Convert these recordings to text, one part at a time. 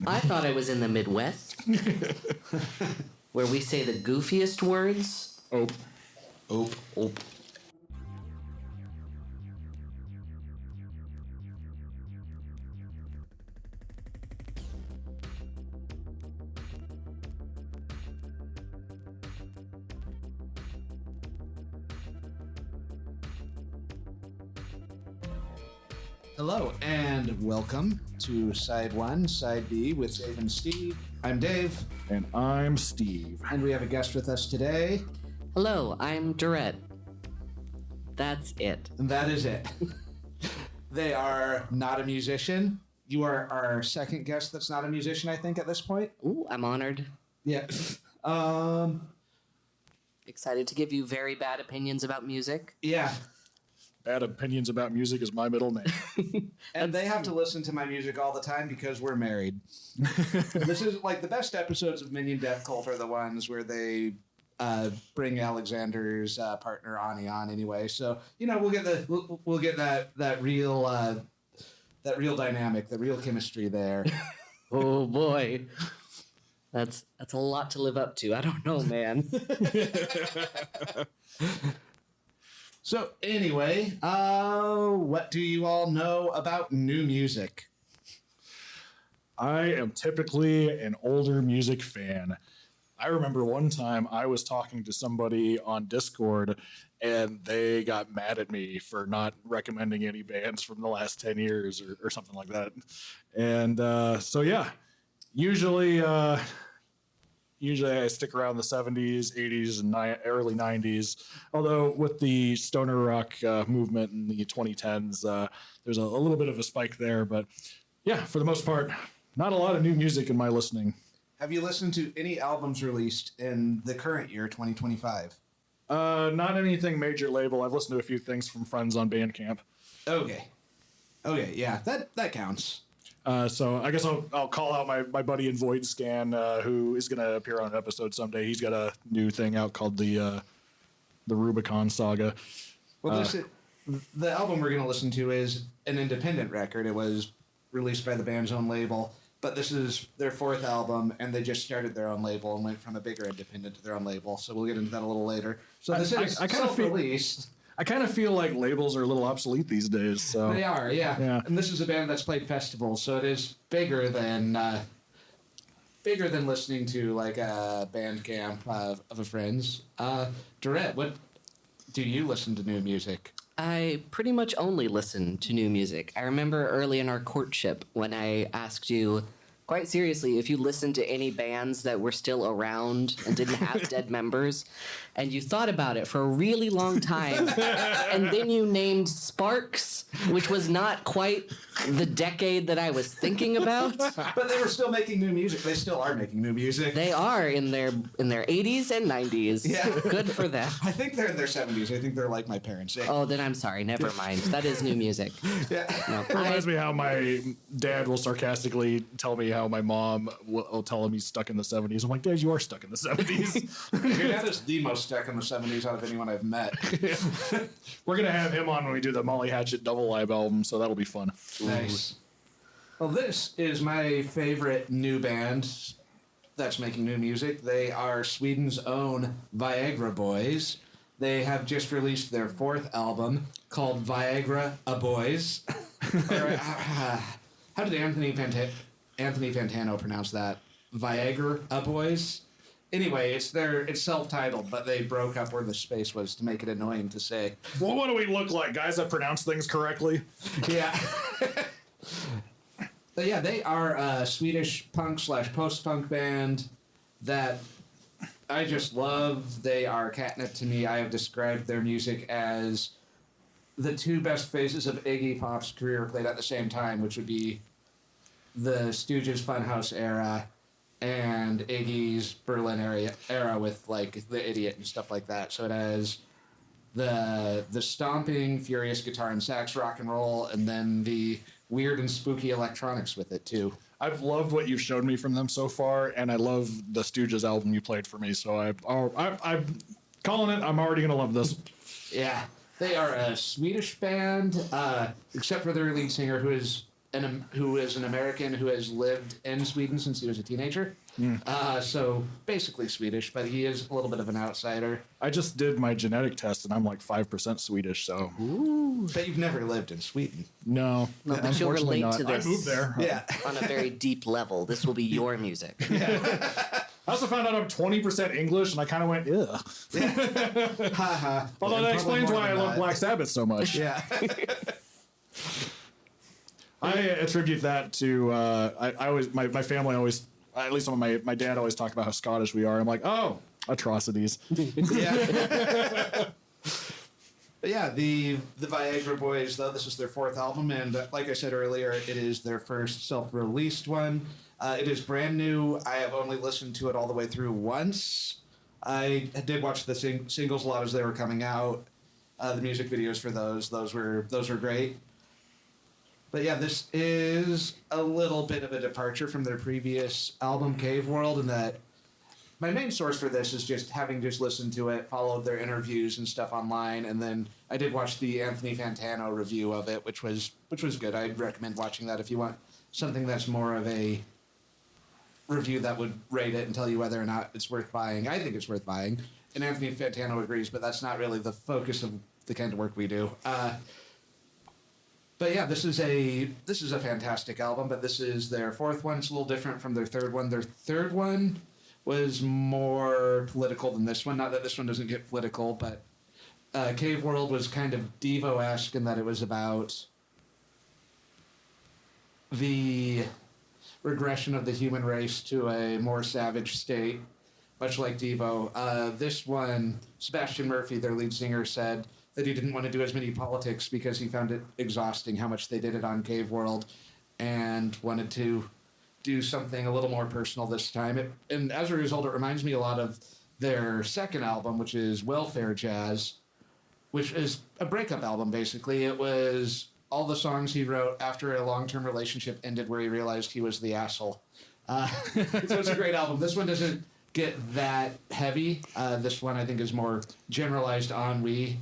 I thought I was in the Midwest, where we say the goofiest words. Ope. Ope. Ope. Hello and welcome to Side 1, Side B with Dave and Steve. I'm Dave. And I'm Steve. And we have a guest with us today. Hello, I'm Durette. That's it. And that is it. They are not a musician. You are our second guest that's not a musician, I think, at this point. Ooh, I'm honored. Yeah. Excited to give you very bad opinions about music. Yeah. Bad opinions about music is my middle name. And they have to listen to my music all the time because we're married. This is like the best episodes of Minion Death Cult are the ones where they bring Alexander's partner Ani on anyway. So, you know, we'll get that real dynamic, the real chemistry there. Oh boy. That's a lot to live up to. I don't know, man. So anyway, what do you all know about new music? I am typically an older music fan. I remember one time I was talking to somebody on Discord and they got mad at me for not recommending any bands from the last 10 years or something like that. And so, yeah, usually I stick around the 70s, 80s, and early 90s. Although with the stoner rock movement in the 2010s, there's a little bit of a spike there. But yeah, for the most part, not a lot of new music in my listening. Have you listened to any albums released in the current year, 2025? Not anything major label. I've listened to a few things from friends on Bandcamp. Okay, yeah, that counts. So I guess I'll call out my buddy in Void Scan, who is going to appear on an episode someday. He's got a new thing out called the Rubicon Saga. Well, the album we're going to listen to is an independent record. It was released by the band's own label, but this is their fourth album, and they just started their own label and went from a bigger independent to their own label. So we'll get into that a little later. So this is self-released. I kind of feel like labels are a little obsolete these days. So they are, yeah. And this is a band that's played festivals, so it is bigger than listening to like a Bandcamp of a friend's. Durette, what do you listen to new music? I pretty much only listen to new music. I remember early in our courtship when I asked you, quite seriously, if you listened to any bands that were still around and didn't have dead members, and you thought about it for a really long time, and then you named Sparks, which was not quite the decade that I was thinking about. But they were still making new music. They still are making new music. They are in their 80s and 90s. Yeah. Good for them. I think they're in their 70s. I think they're like my parents. Oh, then I'm sorry. Never mind. That is new music. Yeah. No, it reminds me how my dad will sarcastically tell me how my mom will tell him he's stuck in the 70s. I'm like, Dad, you are stuck in the 70s. Your dad is the most stuck in the 70s out of anyone I've met. We're going to have him on when we do the Molly Hatchet Double Live album, so that'll be fun. Nice. Well, this is my favorite new band that's making new music. They are Sweden's own VIAGRA Boys. They have just released their fourth album called VIAGRA Boys. How did Anthony Fantano pronounce that? VIAGRA Boys? Anyway, it's self-titled, but they broke up where the space was to make it annoying to say. Well, what do we look like? Guys that pronounce things correctly? Yeah. But yeah, they are a Swedish punk / post-punk band that I just love. They are catnip to me. I have described their music as the two best phases of Iggy Pop's career played at the same time, which would be the Stooges Funhouse era and Iggy's Berlin era with like The Idiot and stuff like that. So it has the stomping, furious guitar and sax rock and roll, and then the weird and spooky electronics with it too. I've loved what you've showed me from them so far, and I love the Stooges album you played for me. So I'm calling it. I'm already gonna love this. Yeah, they are a Swedish band, except for their lead singer, who is who is an American who has lived in Sweden since he was a teenager. So basically Swedish, but he is a little bit of an outsider. I just did my genetic test and I'm like 5% Swedish, so. Ooh. But you've never lived in Sweden. No, No, but you'll unfortunately relate not. to this. I moved there. Yeah. On a very deep level. This will be your music. I also found out I'm 20% English and I kind of went, ugh. Haha. Although that explains why I love Black Sabbath so much. Yeah. I attribute that to I always my family always, at least my dad always talked about how Scottish we are. I'm like, oh, atrocities. Yeah. But yeah, the VIAGRA Boys, though, this is their 4th album, and like I said earlier, it is their first self-released one. It is brand new. I have only listened to it all the way through once. I did watch the singles a lot as they were coming out. The music videos for those were great. But yeah, this is a little bit of a departure from their previous album, Cave World, in that my main source for this is just having listened to it, followed their interviews and stuff online, and then I did watch the Anthony Fantano review of it, which was good. I'd recommend watching that if you want something that's more of a review that would rate it and tell you whether or not it's worth buying. I think it's worth buying, and Anthony Fantano agrees, but that's not really the focus of the kind of work we do. But yeah, this is a fantastic album, but this is their 4th one. It's a little different from their 3rd one. Their 3rd one was more political than this one. Not that this one doesn't get political, but Cave World was kind of Devo-esque in that it was about the regression of the human race to a more savage state, much like Devo. This one, Sebastian Murphy, their lead singer, said that he didn't want to do as many politics because he found it exhausting how much they did it on Cave World and wanted to do something a little more personal this time. And as a result, it reminds me a lot of their 2nd album, which is Welfare Jazz, which is a breakup album, basically. It was all the songs he wrote after a long-term relationship ended where he realized he was the asshole. So it's a great album. This one doesn't get that heavy. This one, I think, is more generalized ennui.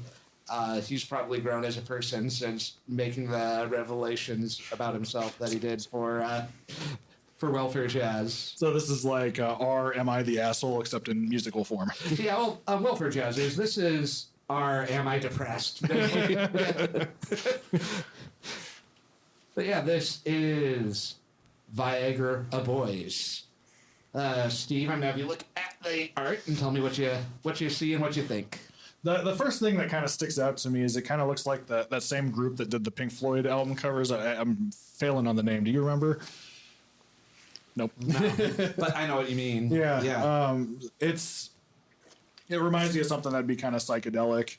He's probably grown as a person since making the revelations about himself that he did for Welfare Jazz. So this is like Am I the Asshole, except in musical form. Yeah, well, Welfare Jazz this is Am I Depressed? But yeah, this is VIAGRA Boys. Steve, I'm gonna have you look at the art and tell me what you see and what you think. The first thing that kind of sticks out to me is it kind of looks like that same group that did the Pink Floyd album covers. I'm failing on the name. Do you remember? Nope. No, but I know what you mean. Yeah. Yeah. It reminds me of something that'd be kind of psychedelic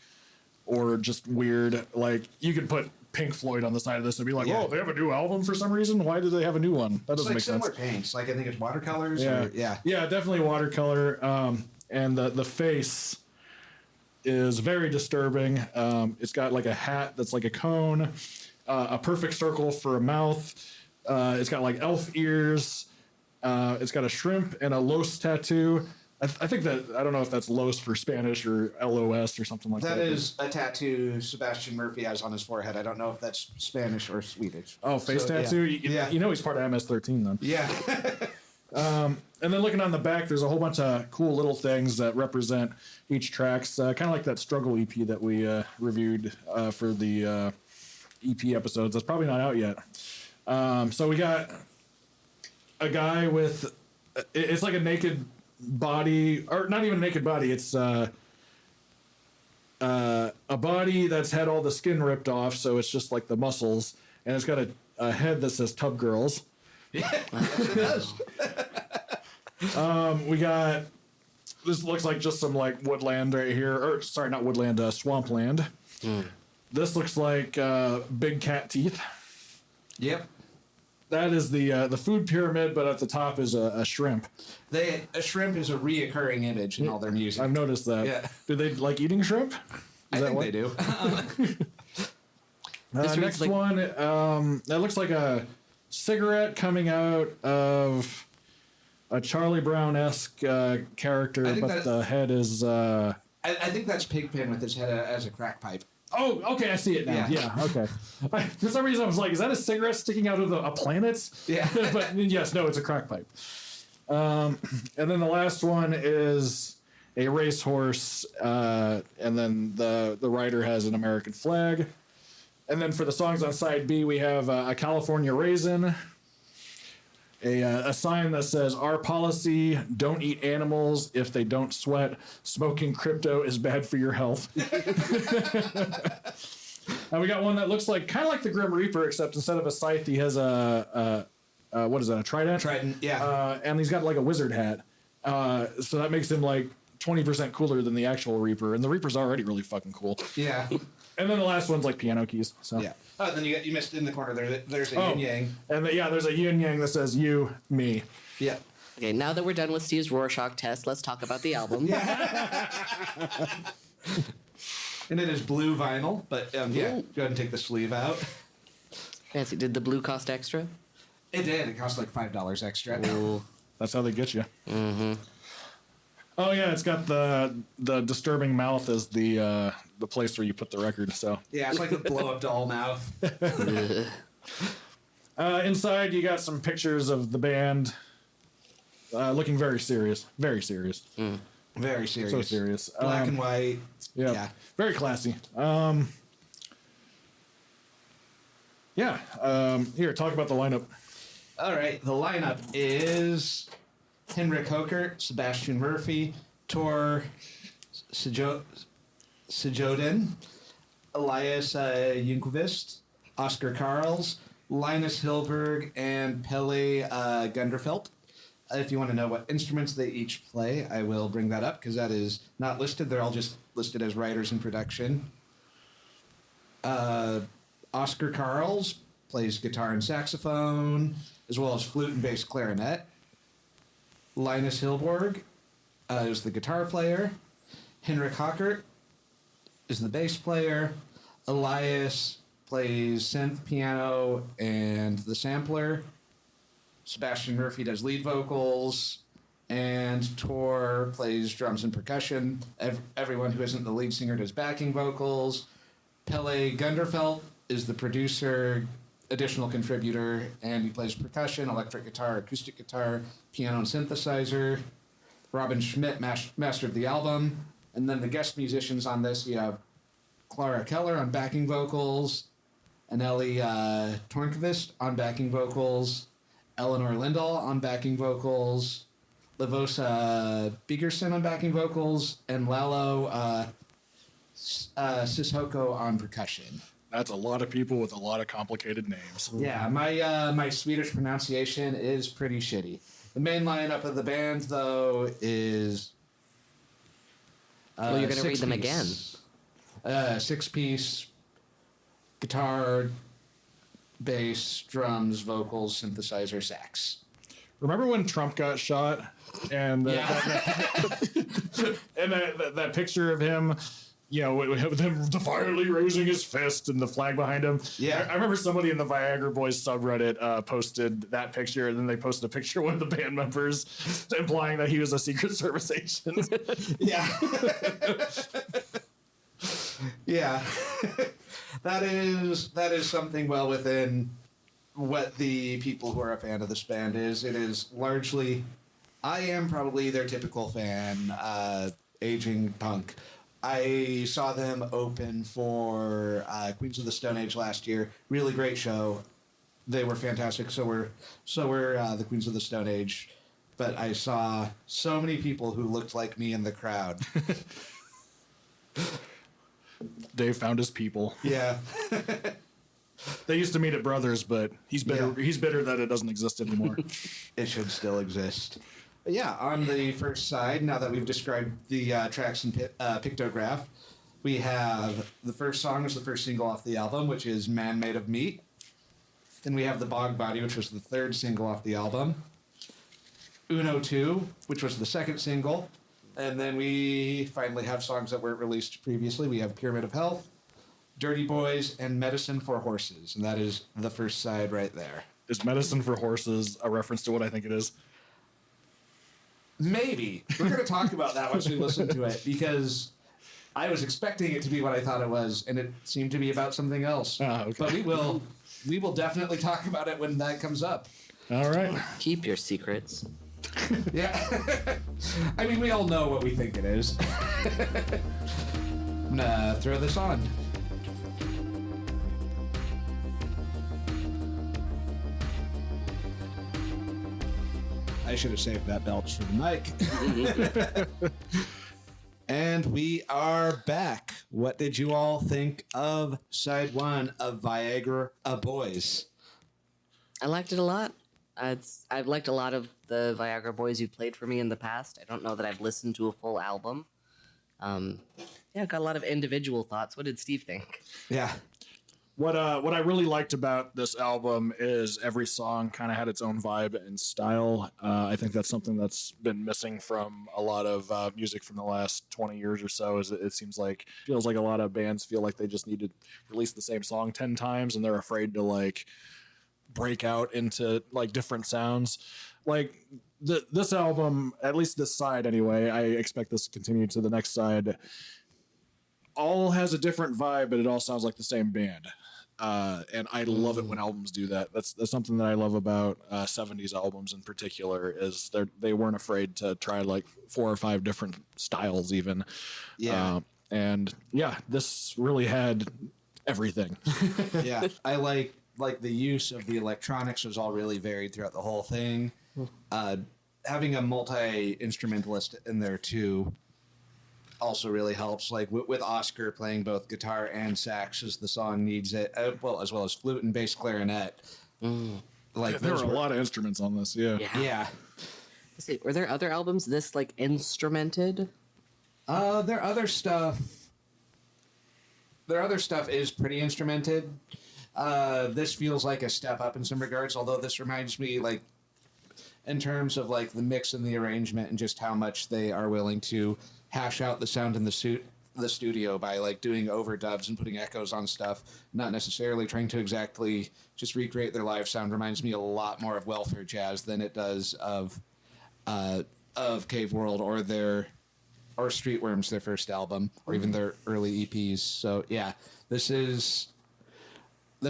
or just weird. Like you could put Pink Floyd on the side of this and be like, oh, they have a new album for some reason. Why do they have a new one? That doesn't make sense. Similar paints. Like I think it's watercolors. Yeah. Yeah, definitely watercolor. And the face is very disturbing. It's got like a hat that's like a cone, a perfect circle for a mouth. It's got like elf ears. It's got a shrimp and a los tattoo. I think that, I don't know if that's los for Spanish or LOS or something like that. That is a tattoo Sebastian Murphy has on his forehead. I don't know if that's Spanish or Swedish. Oh, face tattoo? Yeah. You know he's part of MS-13 then. Yeah. And then looking on the back, there's a whole bunch of cool little things that represent each tracks, kind of like that Struggle EP that we reviewed for the EP episodes. That's probably not out yet. So we got a guy with, it's like a naked body, or not even a naked body. It's a body that's had all the skin ripped off, so it's just like the muscles, and it's got a head that says Tub Girls. Yeah, it does. We got, this looks like just some like woodland right here, or sorry, not woodland, swampland. This looks like big cat teeth. Yep. That is the food pyramid, but at the top is a shrimp. A shrimp is a reoccurring image in all their music. I've noticed that. Yeah. Do they like eating shrimp? I think they do. Next one, that looks like a cigarette coming out of a Charlie Brown-esque character, but the head is... I think that's Pigpen with his head as a crack pipe. Oh, okay, I see it now. Yeah. Yeah, okay. For some reason, I was like, is that a cigarette sticking out of a planet? Yeah. But yes, no, it's a crack pipe. And then the last one is a racehorse, and then the rider has an American flag. And then for the songs on side B, we have a California raisin, a sign that says, "Our policy, don't eat animals if they don't sweat. Smoking crypto is bad for your health." And we got one that looks like kind of like the Grim Reaper, except instead of a scythe, he has a what is that, a trident? Trident, yeah. And he's got like a wizard hat. So that makes him like 20% cooler than the actual Reaper. And the Reaper's already really fucking cool. Yeah. And then the last one's like piano keys. So Yeah. Oh, then you missed in the corner. There's a yin yang. And there's a yin yang that says you, me. Yeah. Okay, now that we're done with Steve's Rorschach test, let's talk about the album. And it is blue vinyl, but yeah, go ahead and take the sleeve out. Fancy. Did the blue cost extra? It did. It cost like $5 extra. Ooh. That's how they get you. Mm-hmm. Oh yeah, it's got the disturbing mouth as the place where you put the record. So Yeah, it's like a blow up doll mouth. inside you got some pictures of the band, looking very serious, very serious. Very serious. So serious. Black and white. Yeah. Very classy. Here, talk about the lineup. All right, the lineup is Henrik Hoker, Sebastian Murphy, Tor Sejodin, Elias Junquist, Oscar Karls, Linus Hilberg, and Pelle Gunderfelt. If you want to know what instruments they each play, I will bring that up because that is not listed. They're all just listed as writers in production. Oscar Karls plays guitar and saxophone, as well as flute and bass clarinet. Linus Hilberg is the guitar player. Henrik Hockert is the bass player. Elias plays synth, piano, and the sampler. Sebastian Murphy does lead vocals. And Tor plays drums and percussion. Everyone who isn't the lead singer does backing vocals. Pelle Gunderfelt is the producer, additional contributor, and he plays percussion, electric guitar, acoustic guitar, piano, and synthesizer. Robin Schmidt mastered the album. And then the guest musicians on this, you have Clara Keller on backing vocals, Anneli Tornqvist on backing vocals, Eleanor Lindahl on backing vocals, Lavosa Bigerson on backing vocals, and Lalo Sissoko on percussion. That's a lot of people with a lot of complicated names. Yeah, my Swedish pronunciation is pretty shitty. The main lineup of the band, though, is... Well, you're going to read them again. 6-piece guitar, bass, drums, vocals, synthesizer, sax. Remember when Trump got shot and that picture of him, with him defiantly raising his fist and the flag behind him? Yeah. I remember somebody in the VIAGRA Boys subreddit posted that picture, and then they posted a picture of one of the band members implying that he was a Secret Service agent. Yeah. Yeah. That is something well within what the people who are a fan of this band is. It is largely, I am probably their typical fan, aging punk. I saw them open for Queens of the Stone Age last year. Really great show. They were fantastic. So were the Queens of the Stone Age. But I saw so many people who looked like me in the crowd. Dave found his people. Yeah. They used to meet at Brothers, but he's bitter. Yeah. He's bitter that it doesn't exist anymore. It should still exist. But yeah, on the first side, now that we've described the tracks and pictograph, we have the first song is the first single off the album, which is Man Made of Meat. Then we have The Bog Body, which was the third single off the album. Uno 2, which was the second single. And then we finally have songs that weren't released previously. We have Pyramid of Health, Dirty Boys, and Medicine for Horses. And that is the first side right there. Is Medicine for Horses a reference to what I think it is? Maybe. We're going to talk about that once we listen to it, because I was expecting it to be what I thought it was, and it seemed to be about something else. Okay. But we will definitely talk about it when that comes up. All right. Keep your secrets. Yeah. I mean, we all know what we think it is. I'm gonna throw this on. I should have saved that belch for the mic. And we are back. What did you all think of side one of VIAGRA Boys? I liked it a lot. I've liked a lot of the VIAGRA Boys you've played for me in the past. I don't know that I've listened to a full album. Yeah, I've got a lot of individual thoughts. What did Steve think? Yeah. What I really liked about this album is every song kind of had its own vibe and style. I think that's something that's been missing from a lot of music from the last 20 years or so. Is it feels like a lot of bands feel like they just need to release the same song 10 times and they're afraid to like break out into like different sounds. Like this album, at least this side anyway, I expect this to continue to the next side. All has a different vibe, but it all sounds like the same band. And I love it when albums do that. That's something that I love about 70s albums in particular is they weren't afraid to try like 4 or 5 different styles even. Yeah. And yeah, this really had everything. Yeah. I like the use of the electronics was all really varied throughout the whole thing. Having a multi-instrumentalist in there too also really helps, like with Oscar playing both guitar and sax as the song needs it, as well as flute and bass clarinet. Like there were a lot of instruments on this. Yeah. Yeah. Let's see, were there other albums this like instrumented? Their other stuff is pretty instrumented. This feels like a step up in some regards, although this reminds me, like, in terms of like the mix and the arrangement and just how much they are willing to hash out the sound in the studio by like doing overdubs and putting echoes on stuff, not necessarily trying to exactly just recreate their live sound, reminds me a lot more of Welfare Jazz than it does of Cave World or Streetworms, their first album, or even their early EPs. So yeah, this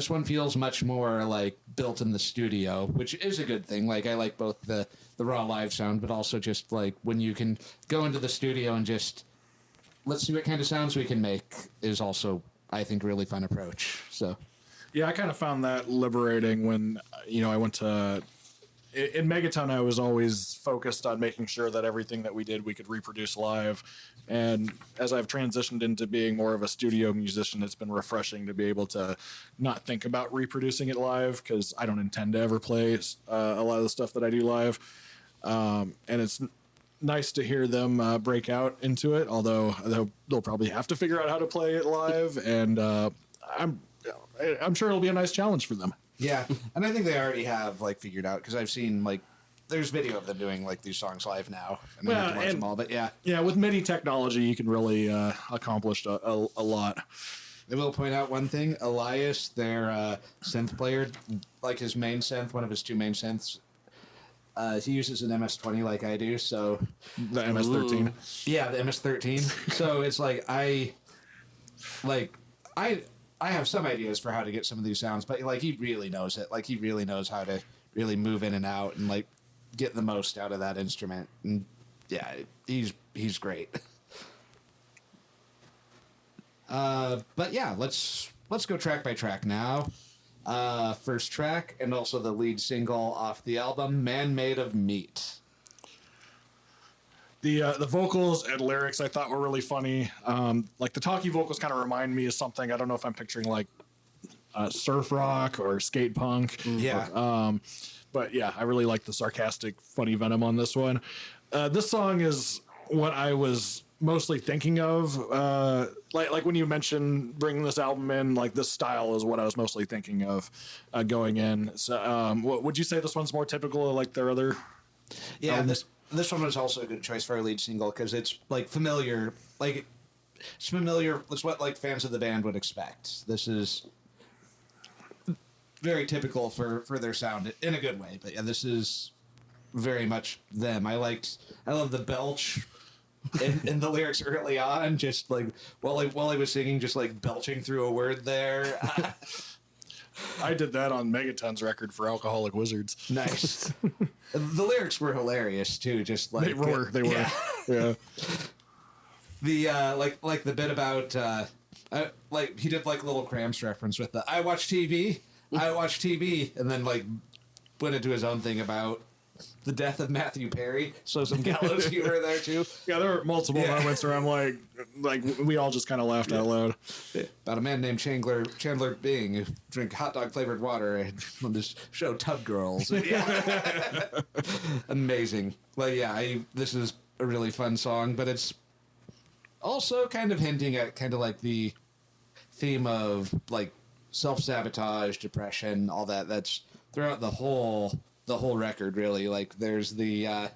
one feels much more like built in the studio, which is a good thing. Like I like both the raw live sound, but also just like when you can go into the studio and just let's see what kind of sounds we can make is also, I think, a really fun approach. So Yeah, I kind of found that liberating when, I went to... In Megaton, I was always focused on making sure that everything that we did, we could reproduce live. And as I've transitioned into being more of a studio musician, it's been refreshing to be able to not think about reproducing it live, because I don't intend to ever play a lot of the stuff that I do live. And it's nice to hear them break out into it, although they'll probably have to figure out how to play it live. And I'm sure it'll be a nice challenge for them. yeah, and I think they already have like figured out, because I've seen like there's video of them doing like these songs live now, and I have to watch them all. But yeah, with MIDI technology, you can really accomplish a lot. I will point out one thing: Elias, their synth player, like his main synth, one of his 2 main synths, he uses an MS-20 like I do. So The MS-13. yeah, the MS-13. So it's like I have some ideas for how to get some of these sounds, but like he really knows it. Like he really knows how to really move in and out and like get the most out of that instrument. And yeah, he's great. But yeah, let's go track by track now. First track, and also the lead single off the album, "Man Made of Meat." The vocals and lyrics I thought were really funny. Like the talkie vocals kind of remind me of something. I don't know if I'm picturing like surf rock or skate punk. Yeah. But yeah, I really like the sarcastic, funny venom on this one. This song is what I was mostly thinking of. Like when you mentioned bringing this album in, like this style is what I was mostly thinking of going in. So would you say this one's more typical of like their other? Yeah, this one was also a good choice for our lead single, because it's like familiar. Like it's familiar. It's what like fans of the band would expect. This is very typical for their sound in a good way. But yeah, this is very much them. I love the belch in the lyrics early on, just like while I was singing, just like belching through a word there. I did that on Megaton's record for Alcoholic Wizards. Nice. The lyrics were hilarious too. Just like They were. Yeah. The like the bit about like he did like a little Cramps reference with the I watch TV, and then like went into his own thing about the death of Matthew Perry. So some gallows humor there too. Yeah, there were multiple moments where I'm like we all just kind of laughed out loud. About a man named Chandler Bing who drink hot dog flavored water on this show Tub Girls. Yeah. Amazing. Well, yeah, this is a really fun song, but it's also kind of hinting at kind of like the theme of like self-sabotage, depression, all that. That's throughout the whole record, really. Like there's and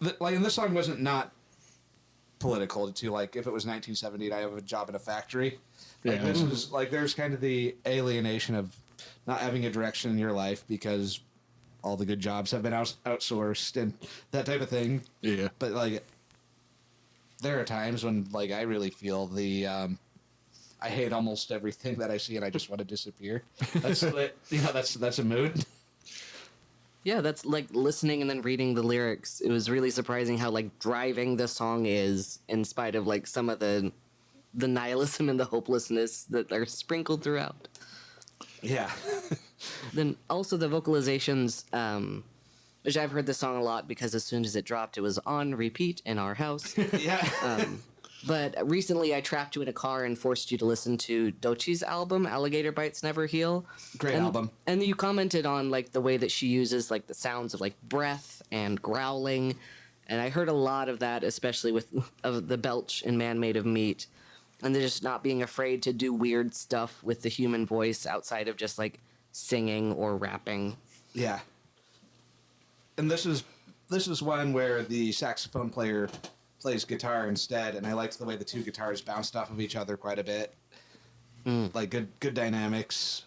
this song wasn't not political to like if it was 1970 I have a job in a factory. Like this is like there's kind of the alienation of not having a direction in your life because all the good jobs have been outsourced and that type of thing. Yeah. But like there are times when like I really feel I hate almost everything that I see and I just want to disappear. That's that's a mood. Yeah, that's like listening and then reading the lyrics. It was really surprising how like driving the song is, in spite of like some of the nihilism and the hopelessness that are sprinkled throughout. Yeah. Then also the vocalizations, which I've heard this song a lot because as soon as it dropped, it was on repeat in our house. Yeah. But recently I trapped you in a car and forced you to listen to Dochi's album, Alligator Bites Never Heal. Great album. And you commented on like the way that she uses like the sounds of like breath and growling. And I heard a lot of that, especially with of the belch in Man Made of Meat. And they're just not being afraid to do weird stuff with the human voice outside of just like singing or rapping. Yeah. And this is one where the saxophone player plays guitar instead, and I liked the way the two guitars bounced off of each other quite a bit. Like good dynamics.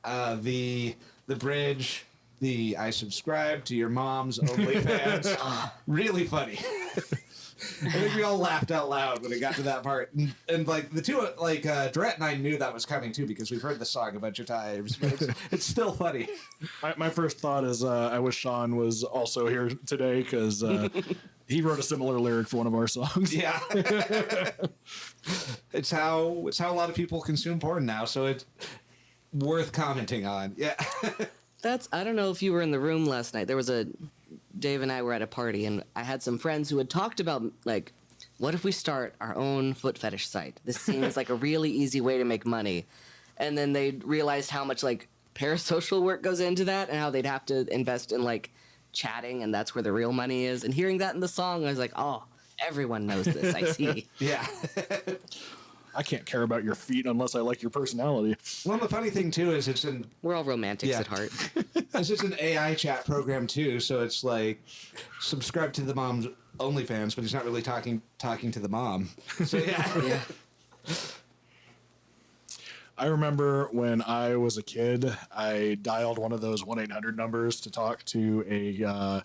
The bridge, the I subscribe to your mom's OnlyFans, really funny. I think we all laughed out loud when it got to that part, and like the two, like Durrett and I knew that was coming too because we've heard the song a bunch of times. But it's still funny. My first thought is I wish Sean was also here today because he wrote a similar lyric for one of our songs. Yeah, it's how a lot of people consume porn now, so it's worth commenting on. Yeah, I don't know if you were in the room last night. Dave and I were at a party, and I had some friends who had talked about, like, what if we start our own foot fetish site? This seems like a really easy way to make money. And then they realized how much, like, parasocial work goes into that and how they'd have to invest in, like, chatting, and that's where the real money is. And hearing that in the song, I was like, oh, everyone knows this. I see. Yeah. I can't care about your feet unless I like your personality. Well, the funny thing, too, is we're all romantics at heart. This is an AI chat program, too, so it's like, subscribe to the mom's OnlyFans, but he's not really talking to the mom. So, yeah. I remember when I was a kid, I dialed one of those 1-800 numbers to talk to a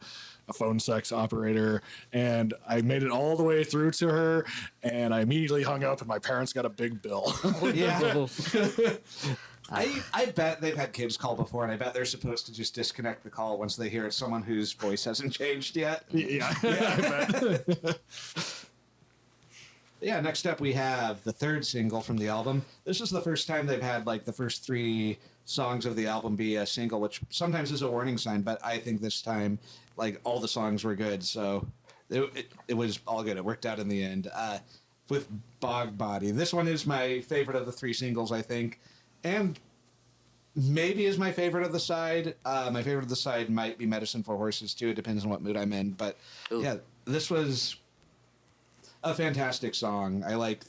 phone sex operator, and I made it all the way through to her, and I immediately hung up, and my parents got a big bill. Yeah. I bet they've had kids call before, and I bet they're supposed to just disconnect the call once they hear it's someone whose voice hasn't changed yet. Yeah. I bet. Yeah, next up we have the third single from the album. This is the first time they've had like the first 3 songs of the album be a single, which sometimes is a warning sign, but I think this time like all the songs were good, so it was all good. It worked out in the end. With Bog Body. This one is my favorite of the 3 singles, I think, and maybe is my favorite of the side. My favorite of the side might be Medicine for Horses too. It depends on what mood I'm in, but yeah, this was a fantastic song. I like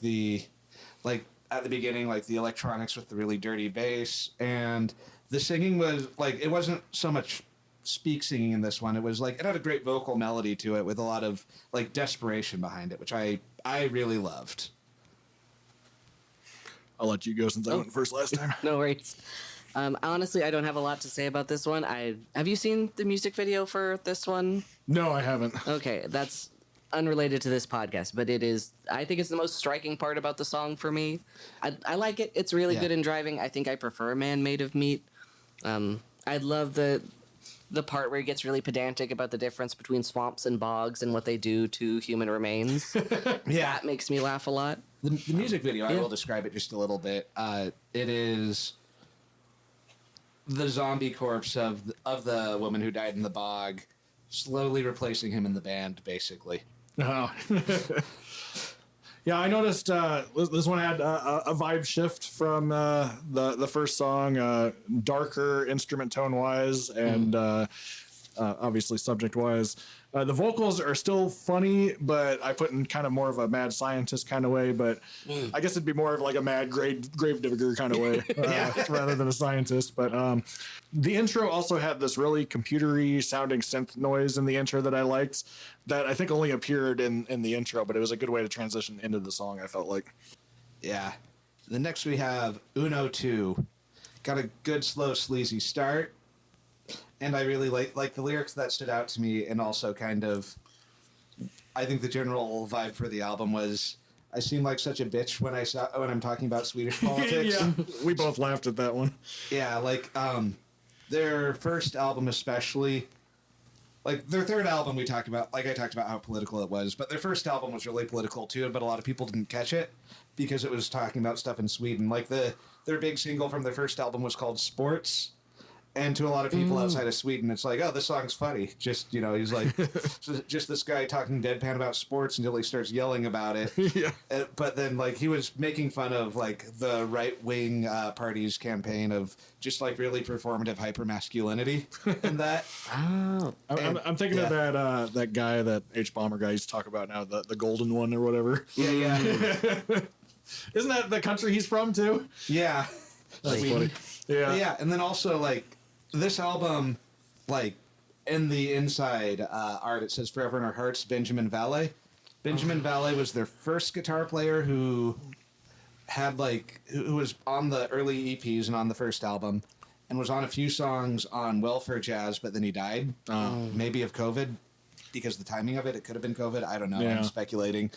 at the beginning, like the electronics with the really dirty bass, and the singing was like, it wasn't so much speak singing in this one. It was like, it had a great vocal melody to it with a lot of like desperation behind it, which I really loved. I'll let you go since I went first last time. No worries. Honestly, I don't have a lot to say about this one. Have you seen the music video for this one? No, I haven't. Okay, that's unrelated to this podcast, but it is. I think it's the most striking part about the song for me. I like it. It's really good in driving. I think I prefer "Man Made of Meat." I love the part where he gets really pedantic about the difference between swamps and bogs and what they do to human remains. That makes me laugh a lot. The music video, I will describe it just a little bit. It is the zombie corpse of the woman who died in the bog, slowly replacing him in the band, basically. Oh. Yeah, I noticed this one had a vibe shift from the first song, darker instrument tone wise and obviously subject wise. The vocals are still funny, but I put in kind of more of a mad scientist kind of way. But I guess it'd be more of like a mad gravedigger kind of way rather than a scientist. But the intro also had this really computery sounding synth noise in the intro that I liked. That I think only appeared in the intro, but it was a good way to transition into the song. I felt like. Yeah. The next we have Uno 2. Got a good slow sleazy start. And I really like the lyrics that stood out to me, and also kind of, I think the general vibe for the album was, I seem like such a bitch when I'm talking about Swedish politics. Yeah, we both laughed at that one. Yeah, their first album especially, like their third album I talked about how political it was, but their first album was really political too, but a lot of people didn't catch it because it was talking about stuff in Sweden. Like their big single from their first album was called Sports. And to a lot of people outside of Sweden, it's like, oh, this song's funny. Just, he's like, just this guy talking deadpan about sports until he starts yelling about it. Yeah. But then, he was making fun of, the right-wing party's campaign of just, really performative hypermasculinity and that. Oh. I'm thinking of that guy, that H-Bomber guy used to talk about now, the golden one or whatever. Yeah. Isn't that the country he's from, too? Yeah. That's funny. Yeah, and then also, this album, in the inside art, it says "Forever in Our Hearts." Benjamin Valle. Benjamin Valle was their first guitar player who had who was on the early EPs and on the first album, and was on a few songs on Welfare Jazz, but then he died, maybe of COVID, because the timing of it could have been COVID. I don't know. Yeah. I'm speculating.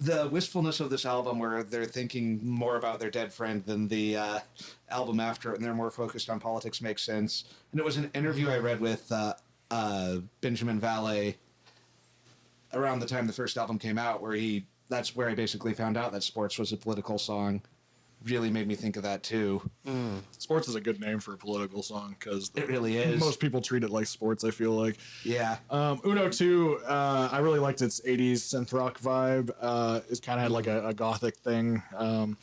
The wistfulness of this album, where they're thinking more about their dead friend than the album after it, and they're more focused on politics, makes sense. And it was an interview I read with Benjamin Valle around the time the first album came out, that's where I basically found out that Sports was a political song. Really made me think of that too. Sports is a good name for a political song because it really is. Most people treat it like sports, I feel like. Yeah. Uno 2, I really liked its 80s synth rock vibe. It kind of had a gothic thing. I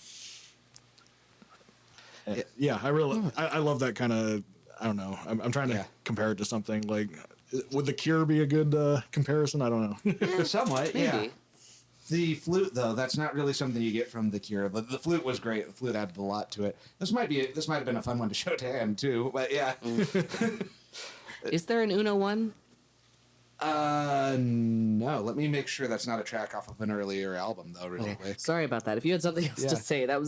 love that kind of, I don't know. I'm trying to compare it to something would The Cure be a good comparison? I don't know. Yeah, somewhat, Maybe. yeah. The flute, though, that's not really something you get from The Cure. The flute was great. The flute added a lot to it. This might have been a fun one to show to him too. But yeah. Is there an Uno 1? No. Let me make sure that's not a track off of an earlier album, though. Really quick. Sorry about that. If you had something else to say, that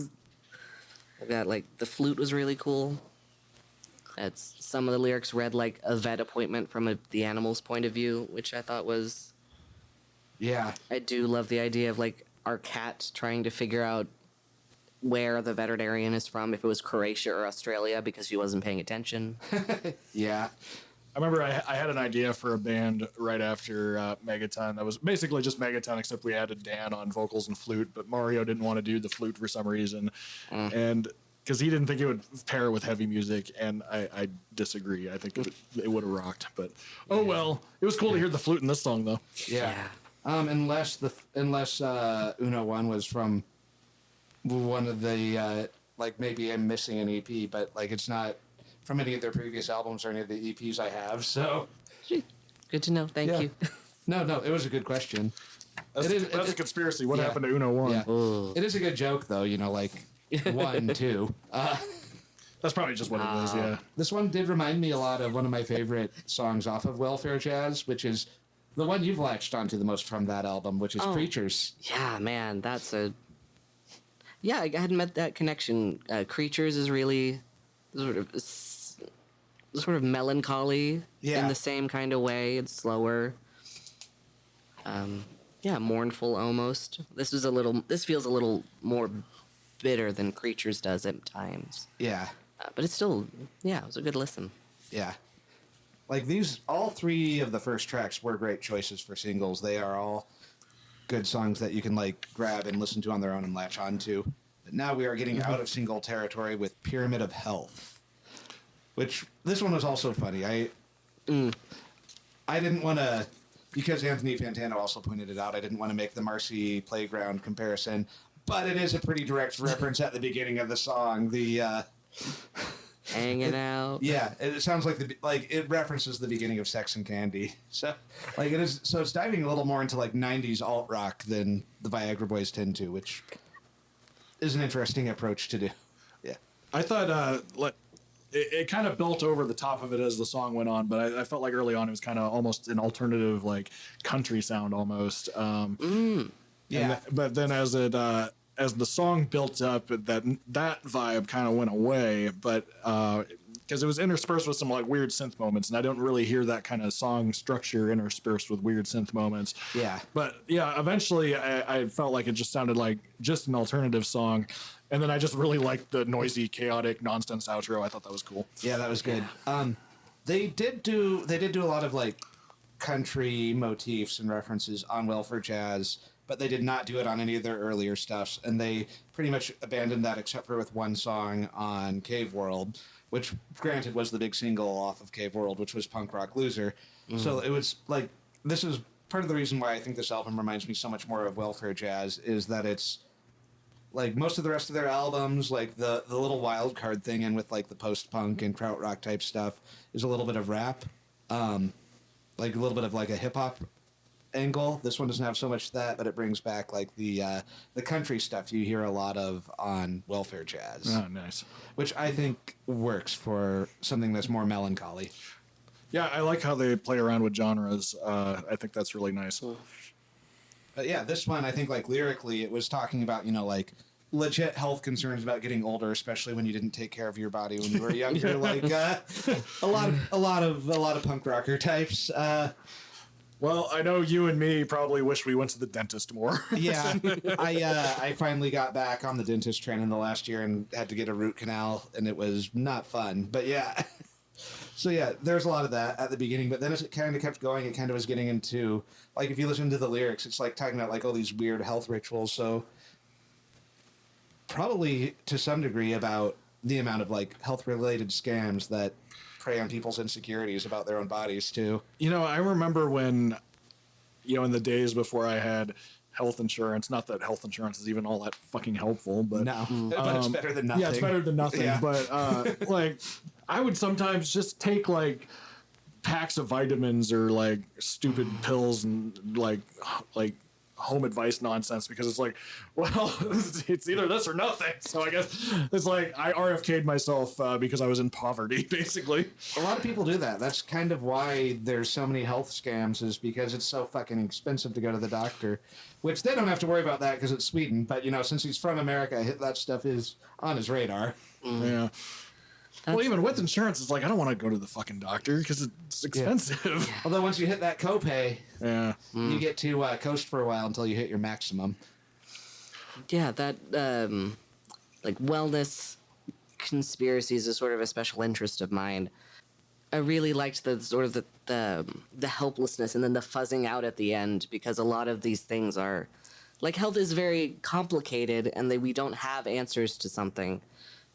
the flute was really cool. Some of the lyrics read like a vet appointment from the animal's point of view, which I thought was. Yeah. I do love the idea of our cat trying to figure out where the veterinarian is from, if it was Croatia or Australia, because he wasn't paying attention. Yeah. I remember I had an idea for a band right after Megaton that was basically just Megaton, except we added Dan on vocals and flute, but Mario didn't want to do the flute for some reason. And because he didn't think it would pair with heavy music, and I disagree. I think it would have rocked, but well. It was cool to hear the flute in this song, though. Yeah. Unless Uno 1 was from one of the maybe I'm missing an EP, but it's not from any of their previous albums or any of the EPs I have. So Good to know. Thank you. No, it was a a good question. That's a conspiracy. What happened to Uno 1? Yeah. It is a good joke, though. 1, 2. That's probably just what it is. Yeah. This one did remind me a lot of one of my favorite songs off of Welfare Jazz, which is the one you've latched onto the most from that album, which is Creatures. Yeah, man, yeah, I hadn't met that connection. Creatures is really sort of melancholy in the same kind of way. It's slower. Yeah, mournful almost. This feels a little more bitter than Creatures does at times. Yeah. But it's still, it was a good listen. Yeah. Like all three of the first tracks were great choices for singles. They are all good songs that you can like grab and listen to on their own and latch onto. But now we are getting out of single territory with Pyramid of Health, which this one was also funny. I didn't want to, because Anthony Fantano also pointed it out, I didn't want to make the Marcy Playground comparison, but it is a pretty direct reference at the beginning of the song. The hanging out. Yeah, it sounds like it references the beginning of Sex and Candy. So like it is. So it's diving a little more into like '90s alt rock than the Viagra Boys tend to, which is an interesting approach to do. Yeah, I thought it kind of built over the top of it as the song went on, but I felt like early on it was kind of almost an alternative like country sound almost. Yeah, but then as the song built up, that vibe kind of went away, but because it was interspersed with some like weird synth moments, and I don't really hear that kind of song structure interspersed with weird synth moments. Yeah, but yeah, eventually I felt like it just sounded like just an alternative song, and then I just really liked the noisy, chaotic nonsense outro. I thought that was cool. Yeah, that was good. They did do a lot of like country motifs and references on Welfare Jazz, but they did not do it on any of their earlier stuffs, and they pretty much abandoned that except for with one song on Cave World, which granted was the big single off of Cave World, which was Punk Rock Loser. So it was like, this is part of the reason why I think this album reminds me so much more of Welfare Jazz, is that it's like most of the rest of their albums, like the little wild card thing in with like the post-punk and krautrock type stuff is a little bit of rap, like a little bit of like a hip-hop angle. This one doesn't have so much that, but it brings back like the country stuff you hear a lot of on Welfare Jazz. Oh, nice. Which I think works for something that's more melancholy. Yeah, I like how they play around with genres. I think that's really nice. But yeah, this one, I think like lyrically, it was talking about, like legit health concerns about getting older, especially when you didn't take care of your body when you were younger. Like a lot of punk rocker types. Well, I know you and me probably wish we went to the dentist more. Yeah, I finally got back on the dentist train in the last year and had to get a root canal, and it was not fun. But yeah, so yeah, there's a lot of that at the beginning. But then as it kind of kept going, it kind of was getting into, like, if you listen to the lyrics, it's like talking about like all these weird health rituals. So probably to some degree about the amount of like health related scams that prey on people's insecurities about their own bodies too. I remember when, in the days before I had health insurance, not that health insurance is even all that fucking helpful, but no, but it's better than nothing. Yeah, it's better than nothing. Yeah. But like, I would sometimes just take like packs of vitamins or like stupid pills and like home advice nonsense, because it's like, well, it's either this or nothing. So I guess it's like I RFK'd myself because I was in poverty, basically. A lot of people do that. That's kind of why there's so many health scams, is because it's so fucking expensive to go to the doctor, which they don't have to worry about that because it's Sweden. But, since he's from America, that stuff is on his radar. Yeah. Well, even with insurance, it's like, I don't want to go to the fucking doctor because it's expensive. Yeah. Although once you hit that copay, you get to coast for a while until you hit your maximum. Yeah, that like wellness conspiracies is sort of a special interest of mine. I really liked the sort of the helplessness and then the fuzzing out at the end, because a lot of these things are like, health is very complicated and we don't have answers to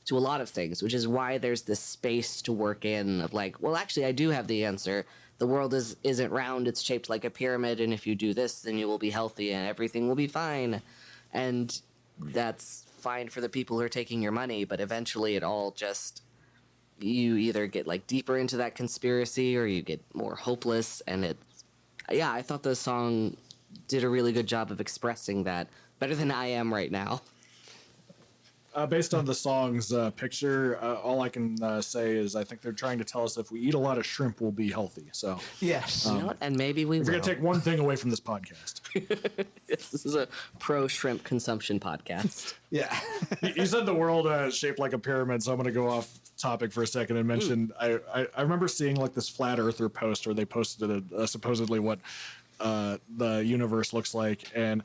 a lot of things, which is why there's this space to work in of like, well, actually, I do have the answer. The world isn't round, it's shaped like a pyramid, and if you do this, then you will be healthy and everything will be fine. And that's fine for the people who are taking your money, but eventually it all just, you either get like deeper into that conspiracy or you get more hopeless. And I thought the song did a really good job of expressing that, better than I am right now. Based on the song's picture, all I can say is I think they're trying to tell us if we eat a lot of shrimp, we'll be healthy. So Yes. You know what? And maybe we if will. you're gonna take one thing away from this podcast, This is a pro shrimp consumption podcast. Yeah. you said the world shaped like a pyramid, so I'm gonna go off topic for a second and mention I remember seeing like this flat earther post where they posted supposedly what the universe looks like, and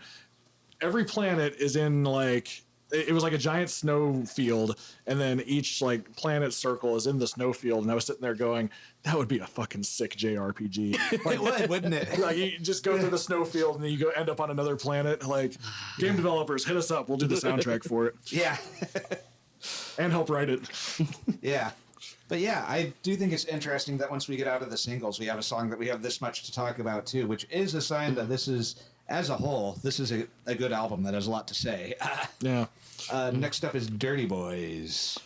every planet is in like it was like a giant snow field, and then each like planet circle is in the snow field, and I was sitting there going, that would be a fucking sick JRPG. It would, wouldn't it? Like you just go through the snow field and then you go end up on another planet. Like game developers, hit us up, we'll do the soundtrack for it Yeah. and help write it. Yeah. But yeah, I do think it's interesting that once we get out of the singles, we have a song that we have this much to talk about too, which is a sign that this is, as a whole, this is a good album that has a lot to say. Yeah. Next up is Dirty Boys.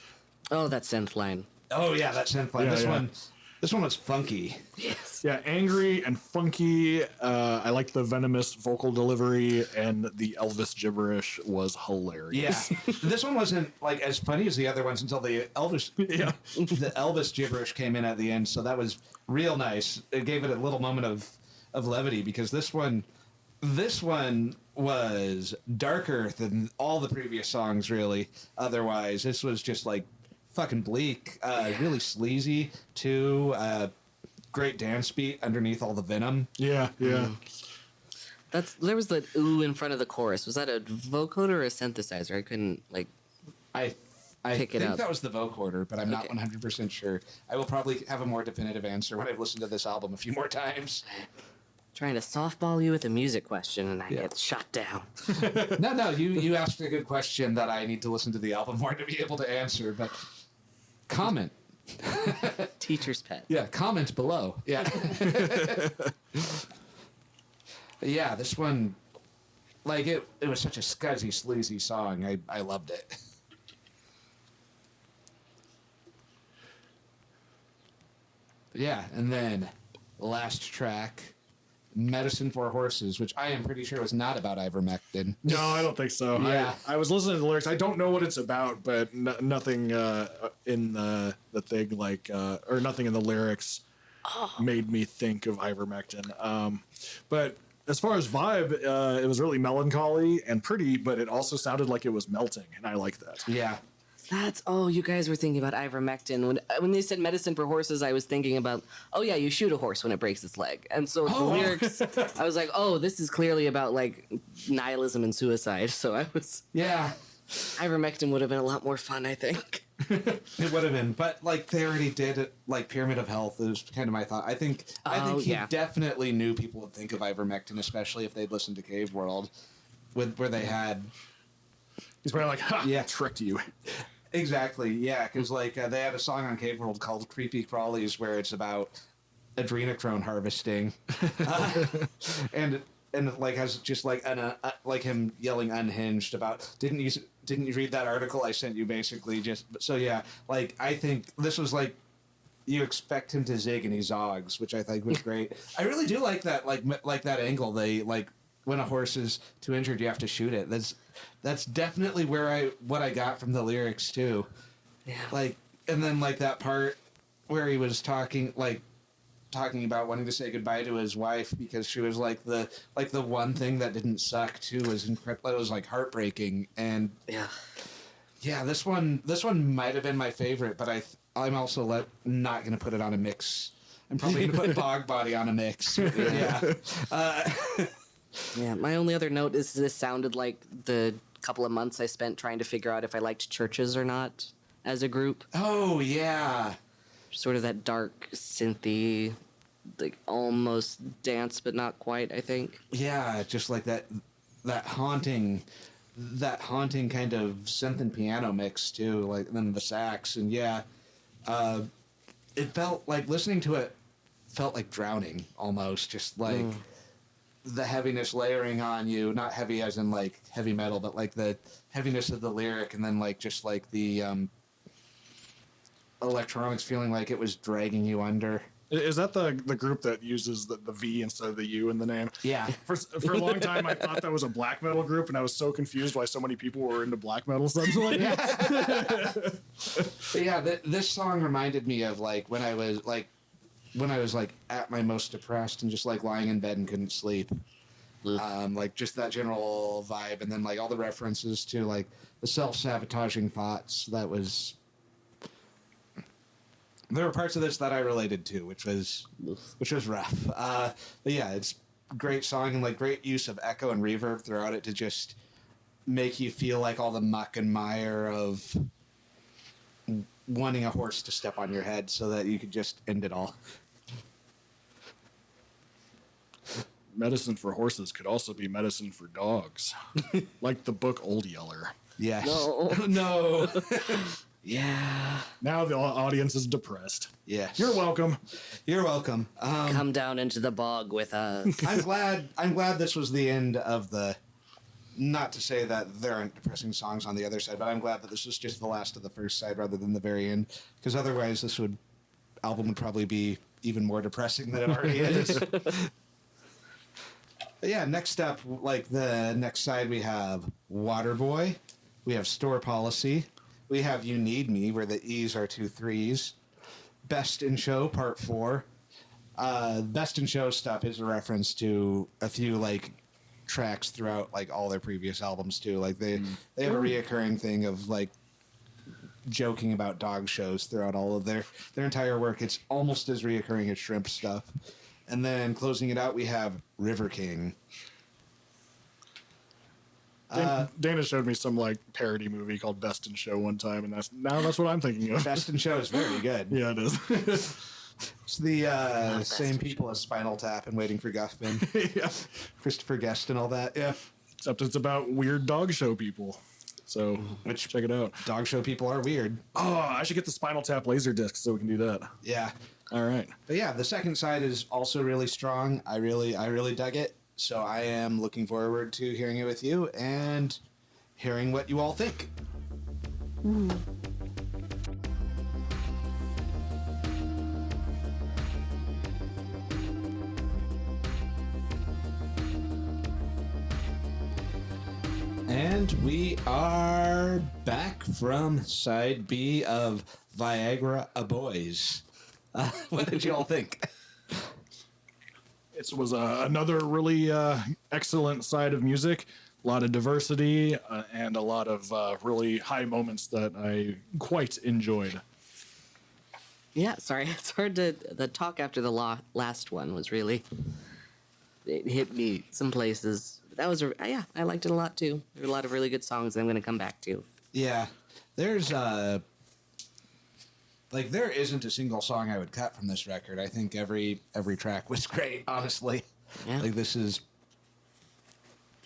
Oh, that synth line. Oh yeah, that synth line. Yeah, This one was funky. Yes. Yeah, angry and funky. I like the venomous vocal delivery, and the Elvis gibberish was hilarious. Yeah, this one wasn't like as funny as the other ones until the Elvis the Elvis gibberish came in at the end. So that was real nice. It gave it a little moment of levity because this one was darker than all the previous songs. Really, otherwise this was just like fucking bleak, really sleazy too. Great dance beat underneath all the venom. Yeah. There was the ooh in front of the chorus. Was that a vocoder or a synthesizer? I couldn't like. I Pick it think up. that was the vocoder, but I'm not Okay. 100% sure. I will probably have a more definitive answer when I've listened to this album a few more times. Trying to softball you with a music question, and I Yeah. get shot down. No, you asked a good question that I need to listen to the album more to be able to answer, but comment. Teacher's pet. Yeah, comment below. Yeah. Yeah, this one, like, it was such a scuzzy, sleazy song. I loved it. Yeah, and then last track, Medicine for Horses, which I am pretty sure was not about ivermectin. No, I don't think so. Yeah. I was listening to the lyrics. I don't know what it's about, but nothing in the thing like or nothing in the lyrics made me think of ivermectin. But as far as vibe, it was really melancholy and pretty, but it also sounded like it was melting, and I like that. Yeah. You guys were thinking about ivermectin. When they said medicine for horses, I was thinking about, oh yeah, you shoot a horse when it breaks its leg. And so the lyrics, I was like, oh, this is clearly about like nihilism and suicide. So Yeah. ivermectin would have been a lot more fun, I think. It would have been, but like they already did it, like Pyramid of Health is kind of my thought. I think he definitely knew people would think of ivermectin, especially if they'd listened to Cave World, where they had. He's probably like, ha, Yeah. tricked you. Exactly, yeah, because like they had a song on Cave World called "Creepy Crawlies" where it's about adrenochrome harvesting, and it like has just like like him yelling unhinged about didn't you read that article I sent you basically just so yeah, like I think this was like you expect him to zig and he zogs, which I think was great. I really do like that like that angle. They like when a horse is too injured you have to shoot it. That's definitely what I got from the lyrics too. Yeah. Like, and then like that part where he was talking about wanting to say goodbye to his wife because she was like the one thing that didn't suck too was incredible. It was like heartbreaking, and yeah, this one might have been my favorite, but I'm also not gonna put it on a mix. I'm probably gonna put Bog Body on a mix. Yeah. Yeah, my only other note is this sounded like the couple of months I spent trying to figure out if I liked Churches or not as a group. Oh yeah. Sort of that dark, synthy, like almost dance, but not quite, I think. Yeah, just like that haunting kind of synth and piano mix too, like and then the sax, and yeah, it felt like listening to it felt like drowning almost, just like the heaviness layering on you, not heavy as in like heavy metal, but like the heaviness of the lyric, and then like just like the electronics feeling like it was dragging you under. Is that the group that uses the V instead of the U in the name? Yeah. For a long time, I thought that was a black metal group, and I was so confused why so many people were into black metal suddenly. But yeah, this song reminded me of like when I was at my most depressed and just like lying in bed and couldn't sleep. Like just that general vibe, and then like all the references to like the self-sabotaging thoughts. There were parts of this that I related to, which was rough. But yeah, it's a great song and like great use of echo and reverb throughout it to just make you feel like all the muck and mire of wanting a horse to step on your head so that you could just end it all. Medicine for horses could also be medicine for dogs, like the book Old Yeller. Yes. No. No. Yeah. Now the audience is depressed. Yes. You're welcome. You're welcome. Come down into the bog with us. I'm glad this was the end of the. Not to say that there aren't depressing songs on the other side, but I'm glad that this was just the last of the first side rather than the very end, because otherwise this album would probably be even more depressing than it already is. But yeah, next up, like the next side, we have Waterboy, we have Store Policy, we have You Need Me, where the E's are 2 3s, Best in Show Part 4. Best in Show stuff is a reference to a few like tracks throughout like all their previous albums too. Like they have a reoccurring thing of like joking about dog shows throughout all of their entire work. It's almost as reoccurring as Shrimp stuff. And then closing it out, we have River King. Dana showed me some like parody movie called Best in Show one time, and that's what I'm thinking of. Best in Show is very good. Yeah, it is. It's the same people as Spinal Tap and Waiting for Guffman. Yeah. Christopher Guest and all that. Yeah. Except it's about weird dog show people. So check it out. Dog show people are weird. Oh, I should get the Spinal Tap laser disc so we can do that. Yeah. All right. But yeah, the second side is also really strong. I really dug it. So I am looking forward to hearing it with you and hearing what you all think. And we are back from side B of VIAGRA Boys. What did you all think? It was another really excellent side of music. A lot of diversity and a lot of really high moments that I quite enjoyed. Yeah, sorry. It's hard to... The talk after the last one was really... It hit me some places. That was... Yeah, I liked it a lot, too. There were a lot of really good songs that I'm going to come back to. Yeah. There's... Like, there isn't a single song I would cut from this record. I think every track was great, honestly. Yeah. Like, this is...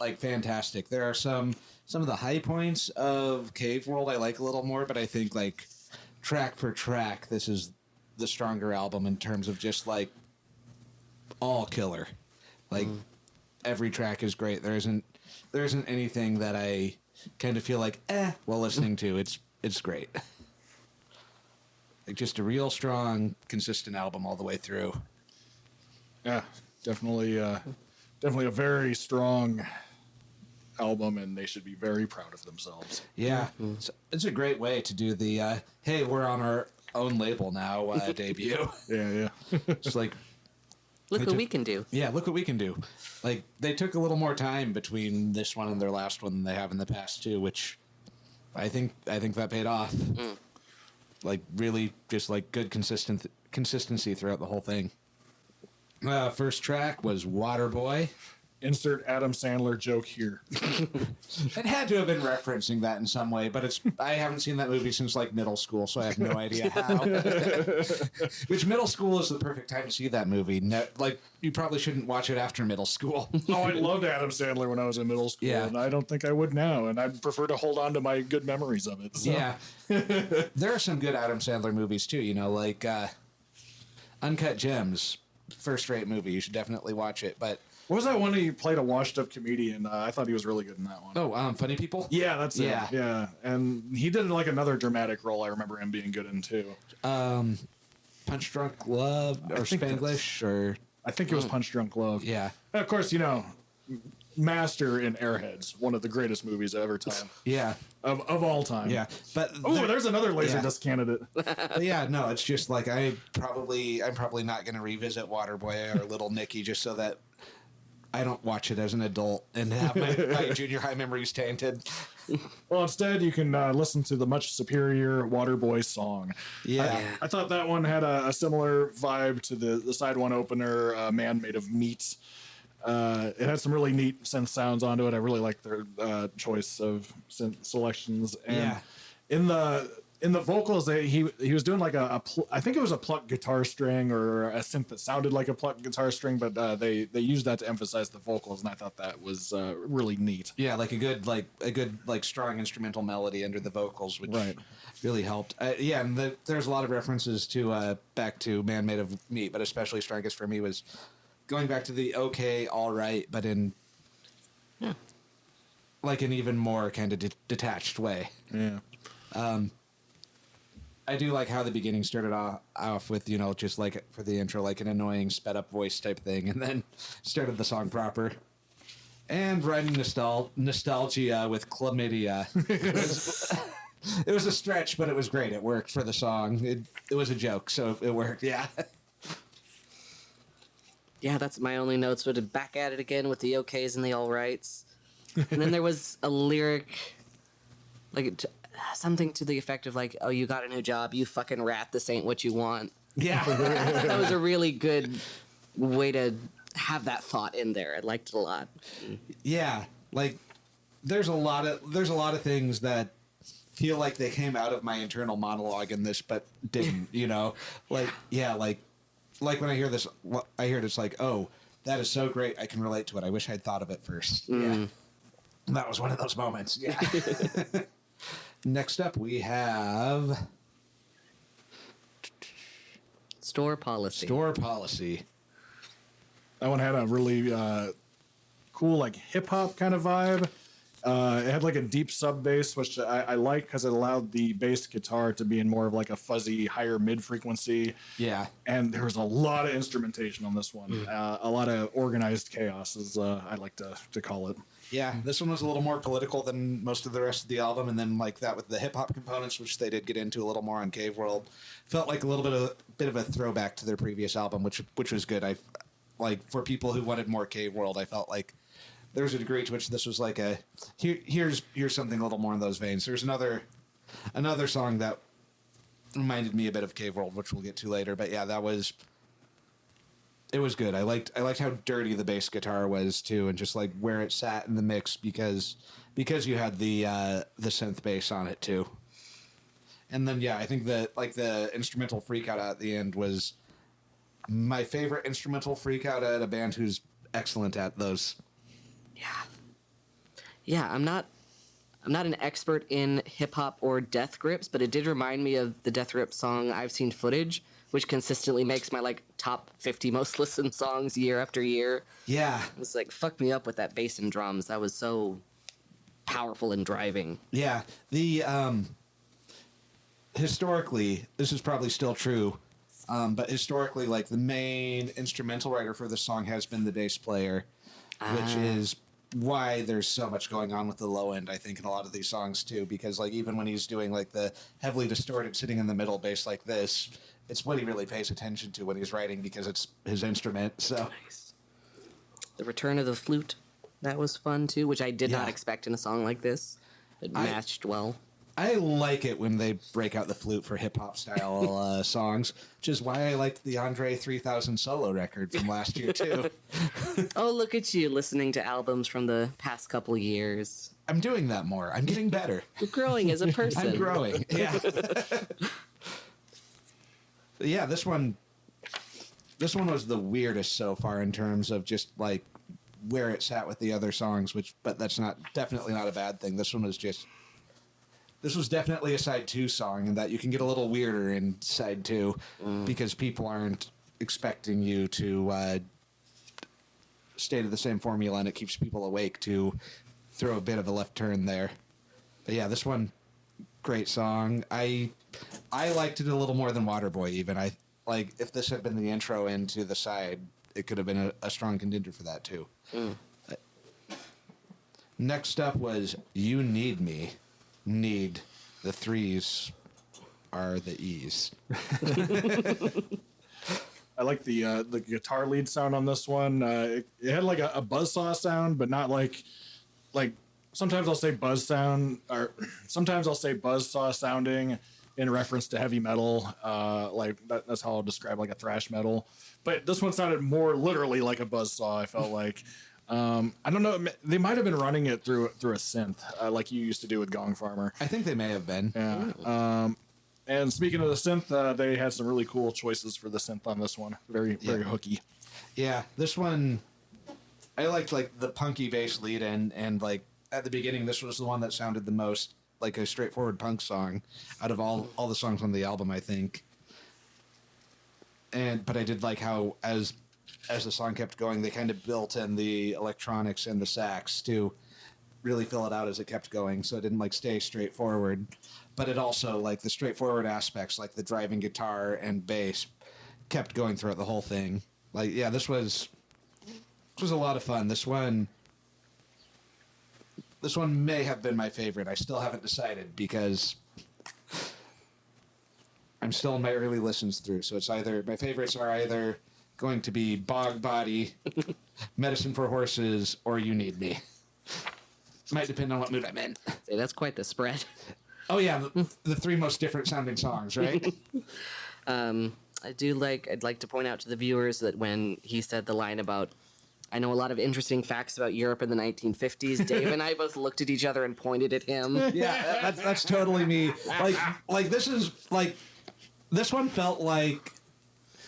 like, fantastic. There are some of the high points of Cave World I like a little more, but I think, like, track for track, this is the stronger album in terms of just, like, all killer. Like, every track is great. There isn't anything that I kind of feel like, while listening to. It's great. Like, just a real strong, consistent album all the way through. Yeah, definitely a very strong album, and they should be very proud of themselves. Yeah, it's a great way to do the hey, we're on our own label now debut. Yeah. It's like, Look what we can do. yeah, look what we can do. Like, they took a little more time between this one and their last one than they have in the past too, which I think that paid off. Like, really just like good consistency throughout the whole thing. First track was Waterboy. Insert Adam Sandler joke here. It had to have been referencing that in some way, but I haven't seen that movie since like middle school, so I have no idea how. Which middle school is the perfect time to see that movie. Like, you probably shouldn't watch it after middle school. Oh, I loved Adam Sandler when I was in middle school, Yeah. and I don't think I would now, and I'd prefer to hold on to my good memories of it. So. Yeah. There are some good Adam Sandler movies too, like Uncut Gems, first-rate movie. You should definitely watch it, but... What was that one he played a washed-up comedian? I thought he was really good in that one. Oh, Funny People? Yeah, that's it. Yeah. Yeah, and he did like another dramatic role I remember him being good in too. Punch Drunk Love or think Spanglish or I think it was Punch Drunk Love. yeah. And of course, Master in Airheads, one of the greatest movies ever time. Yeah. Of all time. Yeah. But There's another Laserdisc candidate. But yeah, no, it's just like I'm probably not going to revisit Waterboy or Little Nicky just so that I don't watch it as an adult and have my junior high memories tainted. Well, instead, you can listen to the much superior Waterboy song. Yeah. I thought that one had a similar vibe to the side one opener, Man Made of Meat. It had some really neat synth sounds onto it. I really liked their choice of synth selections. And in the vocals, he was doing like I think it was a plucked guitar string or a synth that sounded like a plucked guitar string, but they used that to emphasize the vocals, and I thought that was really neat. Yeah, like a good strong instrumental melody under the vocals, which really helped. Yeah, and there's a lot of references to back to Man Made of Meat, but especially strongest for me was going back to the okay, all right, but in like an even more kind of detached way. Yeah. I do like how the beginning started off with, just like for the intro, like an annoying sped up voice type thing, and then started the song proper. And rhyming nostalgia with chlamydia. It was a stretch, but it was great. It worked for the song. It was a joke, so it worked. Yeah. Yeah, that's my only notes. But back at it again with the okays and the all rights. And then there was a lyric, like something to the effect of like, "Oh, you got a new job, you fucking rat. This ain't what you want." Yeah. That was a really good way to have that thought in there. I liked it a lot. Yeah, like there's a lot of things that feel like they came out of my internal monologue in this, but didn't. Like when I hear this, I hear it's like, oh, that is so great. I can relate to it. I wish I'd thought of it first. Yeah, that was one of those moments. Yeah. Next up, we have Store policy. Store policy. That one had a really cool, like hip hop kind of vibe. It had like a deep sub bass, which I like because it allowed the bass guitar to be in more of like a fuzzy, higher mid frequency. Yeah. And there was a lot of instrumentation on this one. A lot of organized chaos, as I like to call it. Yeah, this one was a little more political than most of the rest of the album, and then like that with the hip hop components, which they did get into a little more on Cave World, felt like a little bit of a throwback to their previous album, which was good. I like for people who wanted more Cave World, I felt like there was a degree to which this was like a here's something a little more in those veins. There's another song that reminded me a bit of Cave World, which we'll get to later. But yeah, it was good. I liked how dirty the bass guitar was too, and just like where it sat in the mix because you had the synth bass on it too. And then yeah, I think that like the instrumental freak out at the end was my favorite instrumental freak out at a band who's excellent at those. Yeah, I'm not an expert in hip hop or Death Grips, but it did remind me of the Death Grip song I've Seen Footage, which consistently makes my like top 50 most listened songs year after year. Yeah. It was like, fuck me up with that bass and drums. That was so powerful and driving. Yeah. The historically, this is probably still true, but historically, like the main instrumental writer for the song has been the bass player, which is why there's so much going on with the low end, I think, in a lot of these songs too, because like even when he's doing like the heavily distorted sitting in the middle bass like this, it's what he really pays attention to when he's writing because it's his instrument. So Nice. The return of the flute, that was fun too, which I did not expect in a song like this. It matched well. I like it when they break out the flute for hip hop style songs, which is why I liked the Andre 3000 solo record from last year too. Oh, look at you listening to albums from the past couple years. I'm doing that more. I'm getting better. You're growing as a person. I'm growing. Yeah. Yeah, this one was the weirdest so far in terms of just like where it sat with the other songs, but that's definitely not a bad thing. This was definitely a side 2 song, and that you can get a little weirder in side 2 because people aren't expecting you to stay to the same formula, and it keeps people awake to throw a bit of a left turn there. But yeah, this one, great song. I liked it a little more than Waterboy even. like if this had been the intro into the side, it could have been a strong contender for that too. Next up was You Need Me. Need. The threes are the E's. I like the guitar lead sound on this one. It had like a buzzsaw sound, but not like sometimes I'll say buzz sound, or sometimes I'll say buzzsaw sounding in reference to heavy metal. That's how I'll describe like a thrash metal. But this one sounded more literally like a buzzsaw. I felt like. I don't know. They might have been running it through a synth, like you used to do with Gong Farmer. I think they may have been. Yeah. And speaking of the synth, they had some really cool choices for the synth on this one. Very hooky. Yeah, this one, I liked like the punky bass lead and like at the beginning, this was the one that sounded the most like a straightforward punk song out of all the songs on the album, I think. But I did like how as the song kept going, they kind of built in the electronics and the sax to really fill it out as it kept going, so it didn't like stay straightforward. But it also, like, the straightforward aspects, like the driving guitar and bass, kept going throughout the whole thing. Like, yeah, this was a lot of fun. This one may have been my favorite. I still haven't decided because I'm still in my early listens through. So it's either, my favorites are either going to be Bog Body, Medicine for Horses, or You Need Me. Might depend on what mood I'm in. Say, that's quite the spread. Oh yeah, the three most different sounding songs, right? I'd like to point out to the viewers that when he said the line about, I know a lot of interesting facts about Europe in the 1950s, Dave and I both looked at each other and pointed at him. Yeah, that's totally me. Like this is like, this one felt like,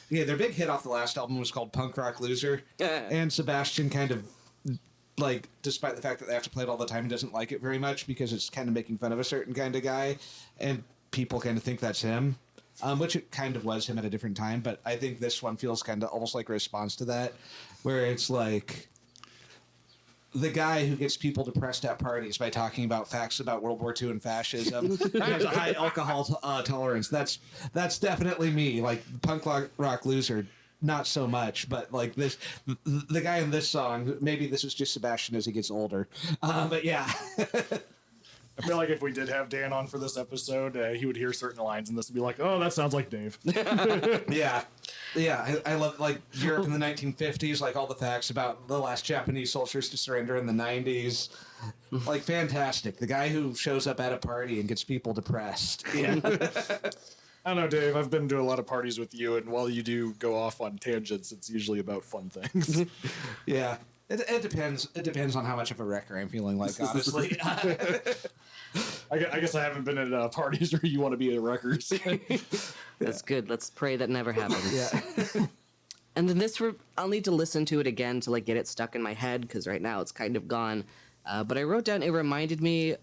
yeah, their big hit off the last album was called Punk Rock Loser, and Sebastian kind of, like, despite the fact that they have to play it all the time, he doesn't like it very much because it's kind of making fun of a certain kind of guy, and people kind of think that's him, which it kind of was him at a different time, but I think this one feels kind of almost like a response to that, where it's like the guy who gets people depressed at parties by talking about facts about World War II and fascism. He has a high alcohol tolerance. That's definitely me. Like, punk rock loser, not so much. But like this, the guy in this song, maybe this is just Sebastian as he gets older. But yeah. I feel like if we did have Dan on for this episode, he would hear certain lines and this would be like, oh, that sounds like Dave. Yeah. Yeah, I love, like, Europe in the 1950s, like, all the facts about the last Japanese soldiers to surrender in the 90s. Like, fantastic. The guy who shows up at a party and gets people depressed. Yeah. I don't know, Dave. I've been to a lot of parties with you, and while you do go off on tangents, it's usually about fun things. Yeah. It depends. It depends on how much of a wrecker I'm feeling like, honestly. I guess I haven't been at parties where you want to be at wreckers. That's good. Let's pray that never happens. Yeah. And then I'll need to listen to it again to like get it stuck in my head because right now it's kind of gone. But I wrote down it reminded me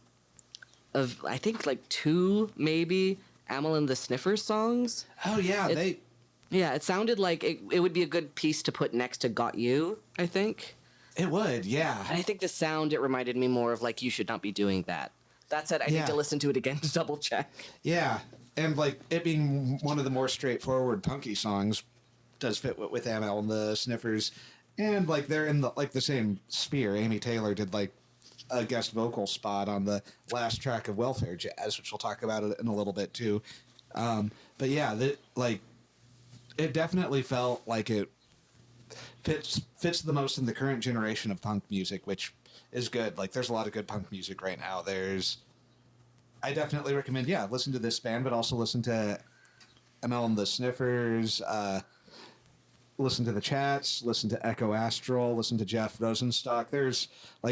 of I think like 2 maybe Amel and the Sniffers songs. Oh yeah, it sounded like it would be a good piece to put next to Got You. I think it would. Yeah. And I think the sound it reminded me more of like You Should Not Be Doing That. That said, I need to listen to it again to double check. Yeah, and like it being one of the more straightforward punky songs does fit with Amel and the Sniffers, and like they're in the same sphere. Amy Taylor did like a guest vocal spot on the last track of Welfare Jazz, which we'll talk about in a little bit too. But yeah, it definitely felt like it fits the most in the current generation of punk music, which is good. Like, there's a lot of good punk music right now. I definitely recommend, listen to this band, but also listen to Amel and the Sniffers, listen to the Chats, listen to Echo Astral, listen to Jeff Rosenstock.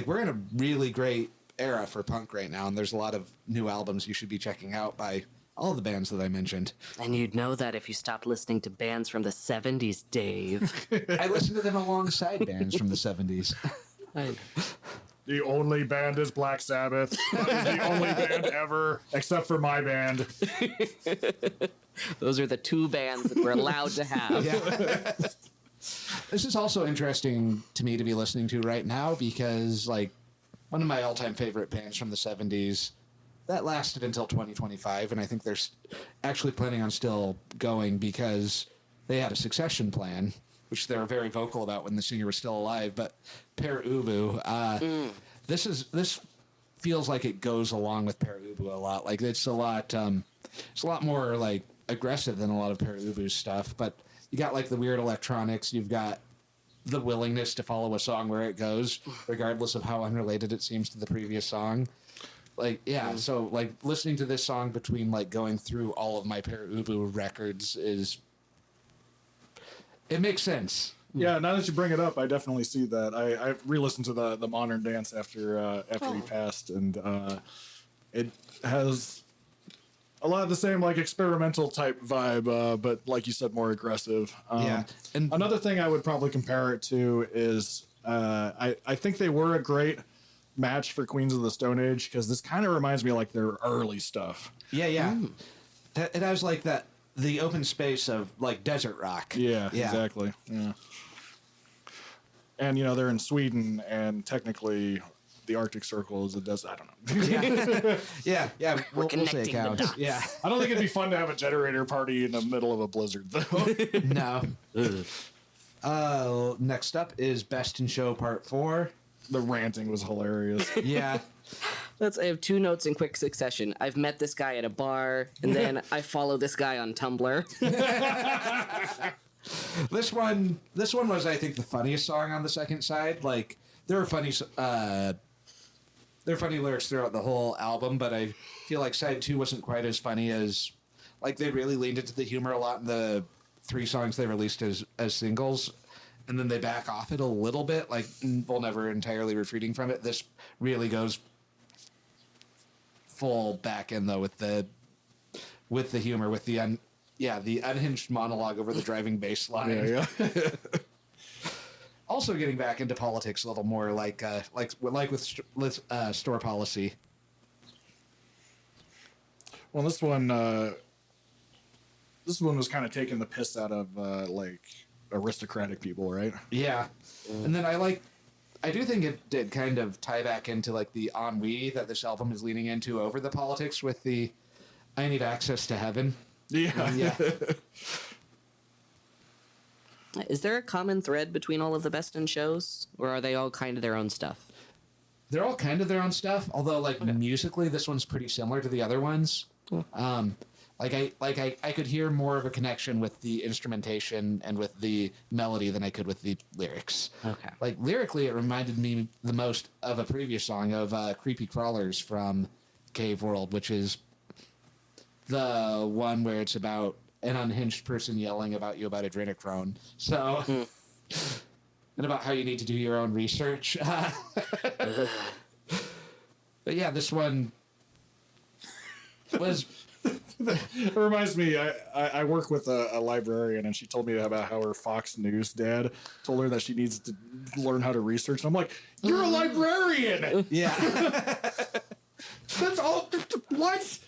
We're in a really great era for punk right now, and there's a lot of new albums you should be checking out by all the bands that I mentioned. And you'd know that if you stopped listening to bands from the 70s, Dave. I listened to them alongside bands from the 70s. The only band is Black Sabbath. That is the only band ever, except for my band. Those are the 2 bands that we're allowed to have. Yeah. This is also interesting to me to be listening to right now because, like, one of my all-time favorite bands from the 70s, that lasted until 2025, and I think they're actually planning on still going because they had a succession plan, which they were very vocal about when the singer was still alive. But Per Ubu, this feels like it goes along with Per Ubu a lot. Like it's a lot more like aggressive than a lot of Per Ubu's stuff. But you got like the weird electronics. You've got the willingness to follow a song where it goes, regardless of how unrelated it seems to the previous song. Like, yeah, so, like, listening to this song between, like, going through all of my Per Ubu records it makes sense. Yeah, now that you bring it up, I definitely see that. I re-listened to the Modern Dance after he passed, and it has a lot of the same, like, experimental type vibe, but, like you said, more aggressive. Yeah. And another thing I would probably compare it to is I think they were a great match for Queens of the Stone Age, because this kind of reminds me of like their early stuff. Yeah. It has like the open space of like desert rock. Yeah. Exactly. Yeah. And they're in Sweden, and technically the Arctic Circle is a desert. I don't know. Yeah. We'll say connecting the count. dots. Yeah. I don't think it'd be fun to have a generator party in the middle of a blizzard, though. No. Next up is Best in Show Part 4. The ranting was hilarious. Yeah. I have 2 notes in quick succession. I've met this guy at a bar, and then I follow this guy on Tumblr. This one was, I think, the funniest song on the second side. Like, there were funny lyrics throughout the whole album, but I feel like side 2 wasn't quite as funny as, like, they really leaned into the humor a lot in the 3 songs they released as singles. And then they back off it a little bit, like, well, never entirely retreating from it. This really goes full back in, though, with the humor, with the unhinged monologue over the driving bass line. Yeah. Also getting back into politics a little more, like with store policy. Well, this one was kind of taking the piss out of like aristocratic people, right? Yeah. And then I do think it did kind of tie back into like the ennui that this album is leaning into over the politics with the I need access to heaven. Yeah. Is there a common thread between all of the Best in Shows, or are they all kind of their own stuff? They're all kind of their own stuff, although musically this one's pretty similar to the other ones. I could hear more of a connection with the instrumentation and with the melody than I could with the lyrics. Okay. Like lyrically, it reminded me the most of a previous song of Creepy Crawlers from Cave World, which is the one where it's about an unhinged person yelling about you about adrenochrome. So, and about how you need to do your own research. But yeah, this one was... It reminds me, I work with a librarian, and she told me about how her Fox News dad told her that she needs to learn how to research. And I'm like, you're a librarian! Yeah. That's all. What?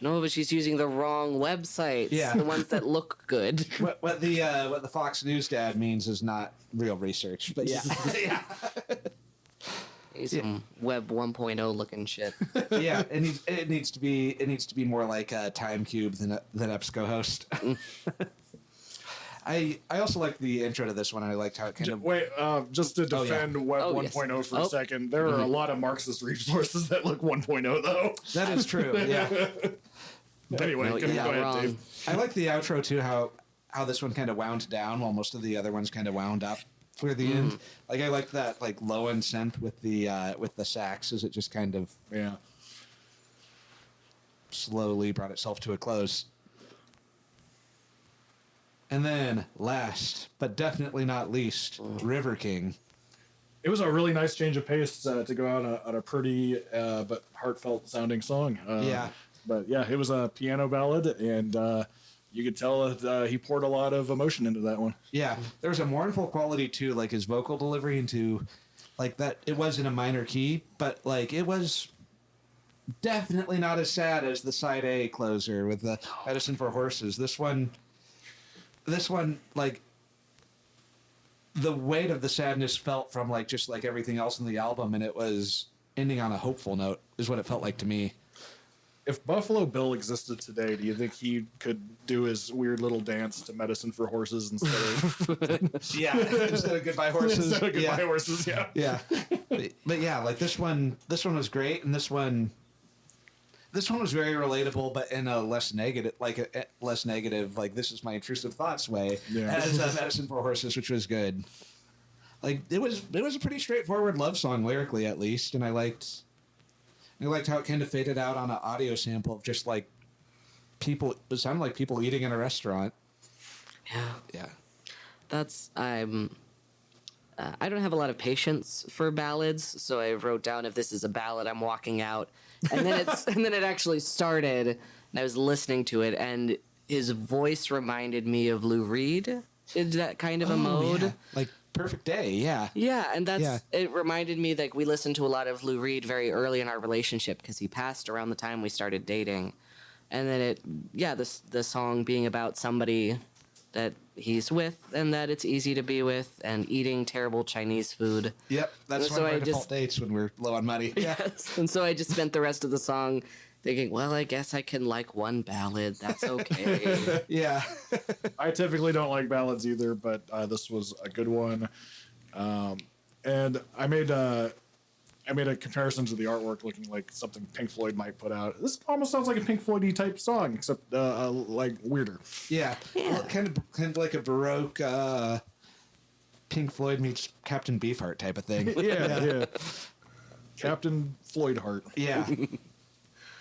No, but she's using the wrong websites. Yeah. The ones that look good. What the Fox News dad means is not real research, but yeah. Yeah. Some Web 1.0 looking shit. Yeah, it needs to be more like a Time Cube than EBSCO host. I also like the intro to this one. I liked how it kind of... Wait, just to defend Web Oh, 1.0 yes. for a second, there are a lot of Marxist resources that look 1.0, though. That is true, yeah. Anyway, No, go you're not ahead, wrong. Dave. I like the outro, too, how this one kind of wound down while most of the other ones kind of wound up for the end. Like, I like that, like, low-end synth with the sax as it just kind of Yeah. slowly brought itself to a close. And then, last, but definitely not least, River King. It was a really nice change of pace to go out on a pretty but heartfelt sounding song. Yeah. But yeah, it was a piano ballad, and you could tell that he poured a lot of emotion into that one. Yeah, there's a mournful quality to like his vocal delivery and to like that. It was in a minor key, but like it was definitely not as sad as the side A closer with the Medicine for Horses. This one, like the weight of the sadness felt from like just like everything else in the album, and it was ending on a hopeful note is what it felt like to me. If Buffalo Bill existed today, do you think he could do his weird little dance to Medicine for Horses instead of instead of Goodbye Horses? instead of Goodbye Horses? Yeah. Yeah. But yeah, like this one was great, and this one was very relatable, but in a less negative, like this is my intrusive thoughts way, as Medicine for Horses, which was good. Like it was a pretty straightforward love song lyrically, at least, and I liked how it kind of faded out on an audio sample of just like people. It sounded like people eating in a restaurant. Yeah. That's I don't have a lot of patience for ballads, so I wrote down if this is a ballad, I'm walking out. And then it actually started, and I was listening to it, and his voice reminded me of Lou Reed in that kind of a mode. Yeah. Like Perfect Day, yeah. Yeah, and it reminded me that we listened to a lot of Lou Reed very early in our relationship because he passed around the time we started dating. And then the song being about somebody that he's with and that it's easy to be with and eating terrible Chinese food. Yep, that's one of our default dates when we're low on money. Yes, and so I just spent the rest of the song thinking, well, I guess I can like one ballad. That's okay. Yeah. I typically don't like ballads either, but this was a good one. And I made a comparison to the artwork looking like something Pink Floyd might put out. This almost sounds like a Pink Floyd-y type song, except like weirder. Yeah. Well, kind of like a Baroque Pink Floyd meets Captain Beefheart type of thing. Yeah. Captain Floydheart. Yeah.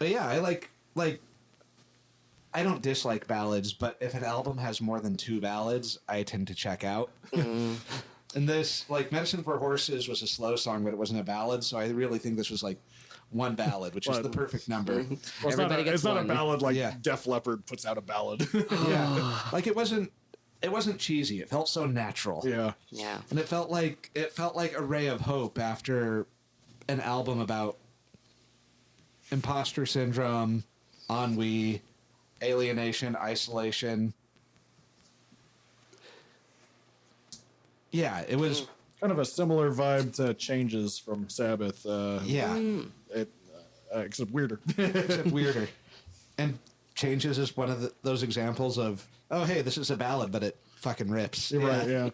But yeah, I like I don't dislike ballads, but if an album has more than 2 ballads, I tend to check out. Mm-hmm. And this, like, Medicine for Horses was a slow song, but it wasn't a ballad, so I really think this was like one ballad, which is the perfect number. Well, it's not a ballad like Def Leppard puts out a ballad. Yeah. Like it wasn't cheesy. It felt so natural. Yeah. Yeah. And it felt like a ray of hope after an album about imposter syndrome, ennui, alienation, isolation. Yeah, it was kind of a similar vibe to Changes from Sabbath. Except weirder. Except weirder. And Changes is one of those examples of, oh, hey, this is a ballad, but it fucking rips. Right, yeah.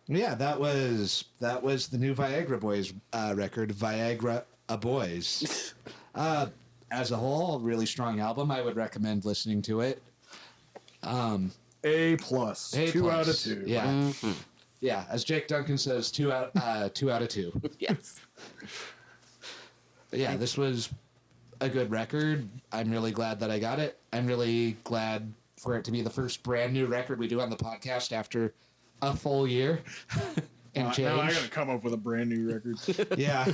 Yeah, that was the new VIAGRA Boys record, VIAGRA Boys. As a whole, really strong album. I would recommend listening to it. A plus. 2 out of 2. Yeah. Mm-hmm. Yeah, as Jake Duncan says, 2 out of 2. Yes. But yeah, this was a good record. I'm really glad that I got it. I'm really glad for it to be the first brand new record we do on the podcast after a full year. And now I gotta come up with a brand new record. Yeah.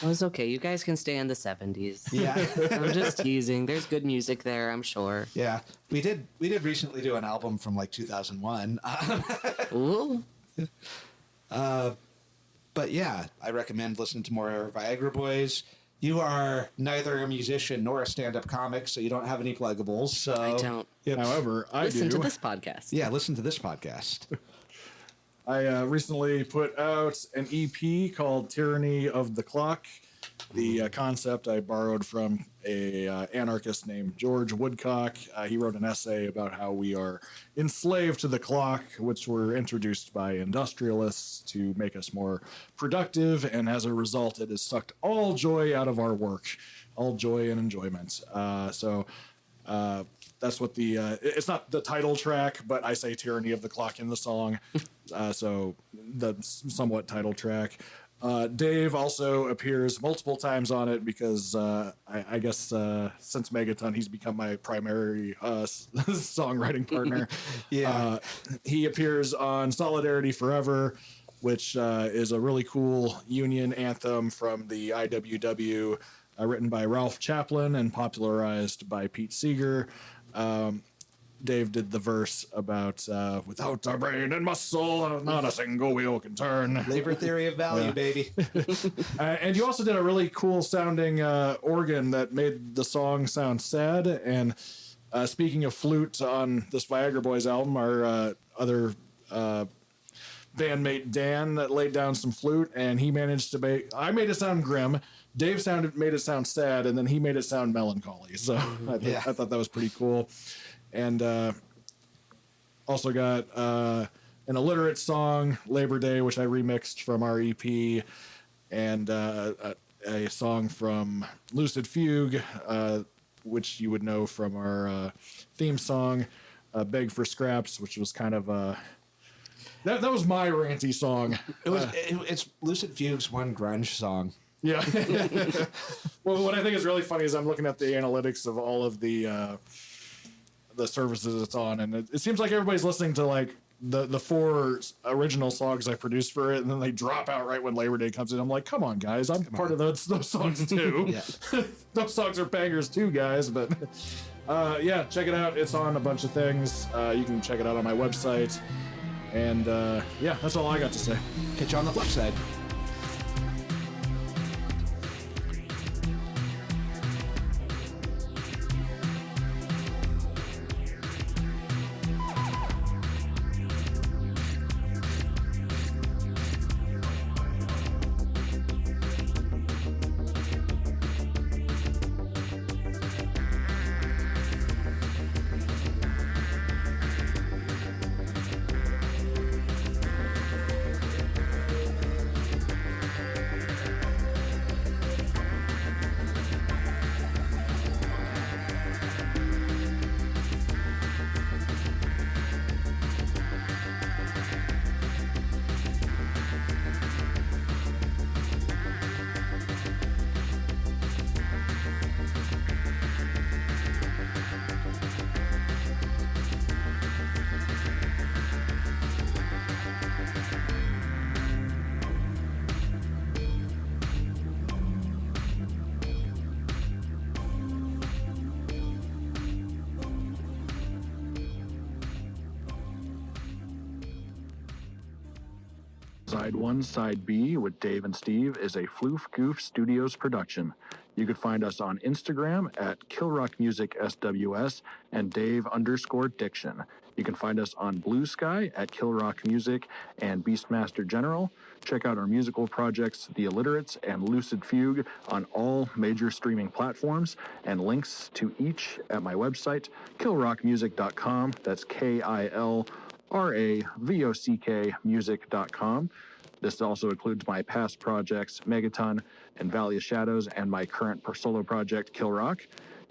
Well, it's okay. You guys can stay in the 70s. Yeah. I'm just teasing. There's good music there, I'm sure. Yeah. We did recently do an album from like 2001. Ooh. But yeah, I recommend listening to more VIAGRA Boys. You are neither a musician nor a stand-up comic, so you don't have any pluggables. So I don't. However, I listen do. to this podcast. Yeah, listen to this podcast. I recently put out an EP called Tyranny of the Clock. The concept I borrowed from a anarchist named George Woodcock. He wrote an essay about how we are enslaved to the clock, which were introduced by industrialists to make us more productive, and as a result, it has sucked all joy out of our work, all joy and enjoyment. So that's what it's not the title track, but I say Tyranny of the Clock in the song. So the somewhat title track. Dave also appears multiple times on it because I guess since Megaton, he's become my primary songwriting partner. Yeah. He appears on Solidarity Forever, which is a really cool union anthem from the IWW, written by Ralph Chaplin and popularized by Pete Seeger. Dave did the verse about without our brain and muscle, not a single wheel can turn. Labor theory of value, baby. And you also did a really cool sounding organ that made the song sound sad. And speaking of flute, on this VIAGRA Boys album, our other bandmate Dan that laid down some flute, and he managed to I made it sound grim, Dave made it sound sad, and then he made it sound melancholy. So I thought that was pretty cool. And also got an Alliterates song, Labor Day, which I remixed from our EP, and a song from Lucid Fugue, which you would know from our theme song, Beg for Scraps, which was kind of that was my ranty song. It's Lucid Fugue's one grunge song. Yeah. Well, what I think is really funny is I'm looking at the analytics of all of the services it's on, and it seems like everybody's listening to like the 4 original songs I produced for it, and then they drop out right when Labor Day comes in. I'm like, come on, guys, I'm part of those songs too. Yeah. Those songs are bangers too, guys. But yeah, check it out. It's on a bunch of things. You can check it out on my website. And yeah, that's all I got to say. Catch you on the flip side. Side 1, Side B with Dave and Steve is a Floof Goof Studios production. You can find us on Instagram at KillRockMusicSWS and Dave_Diction. You can find us on Bluesky at KillRock Music and Beastmaster General. Check out our musical projects, The Alliterates and Lucid Fugue, on all major streaming platforms, and links to each at my website, killrockmusic.com. That's KILRAVOCK music.com. This also includes my past projects, Megaton and Valley of Shadows, and my current solo project, Kill Rock.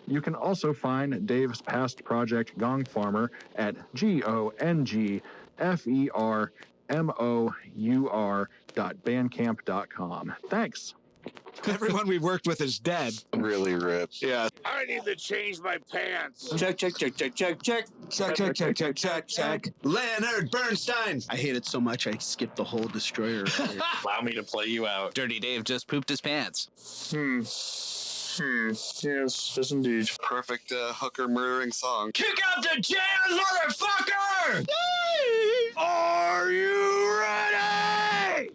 You can also find Dave's past project, Gong Farmer, at GONGFERMOUR.bandcamp.com. Thanks. Everyone we worked with is dead. Really ripped. Yeah. I need to change my pants. Check. Leonard Bernstein. I hate it so much I skipped the whole Destroyer. Allow me to play you out. Dirty Dave just pooped his pants. Yes, indeed. Perfect hooker murdering song. Kick out the jazz, motherfucker! Are you ready?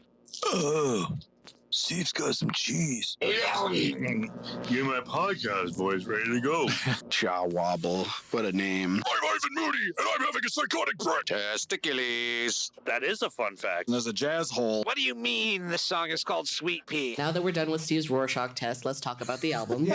Steve's got some cheese. Get my podcast voice ready to go. Jaw Wobble. What a name. I'm Ivan Moody, and I'm having a psychotic break. Testicules. That is a fun fact. And there's a jazz hole. What do you mean this song is called Sweet Pea? Now that we're done with Steve's Rorschach test, let's talk about the album.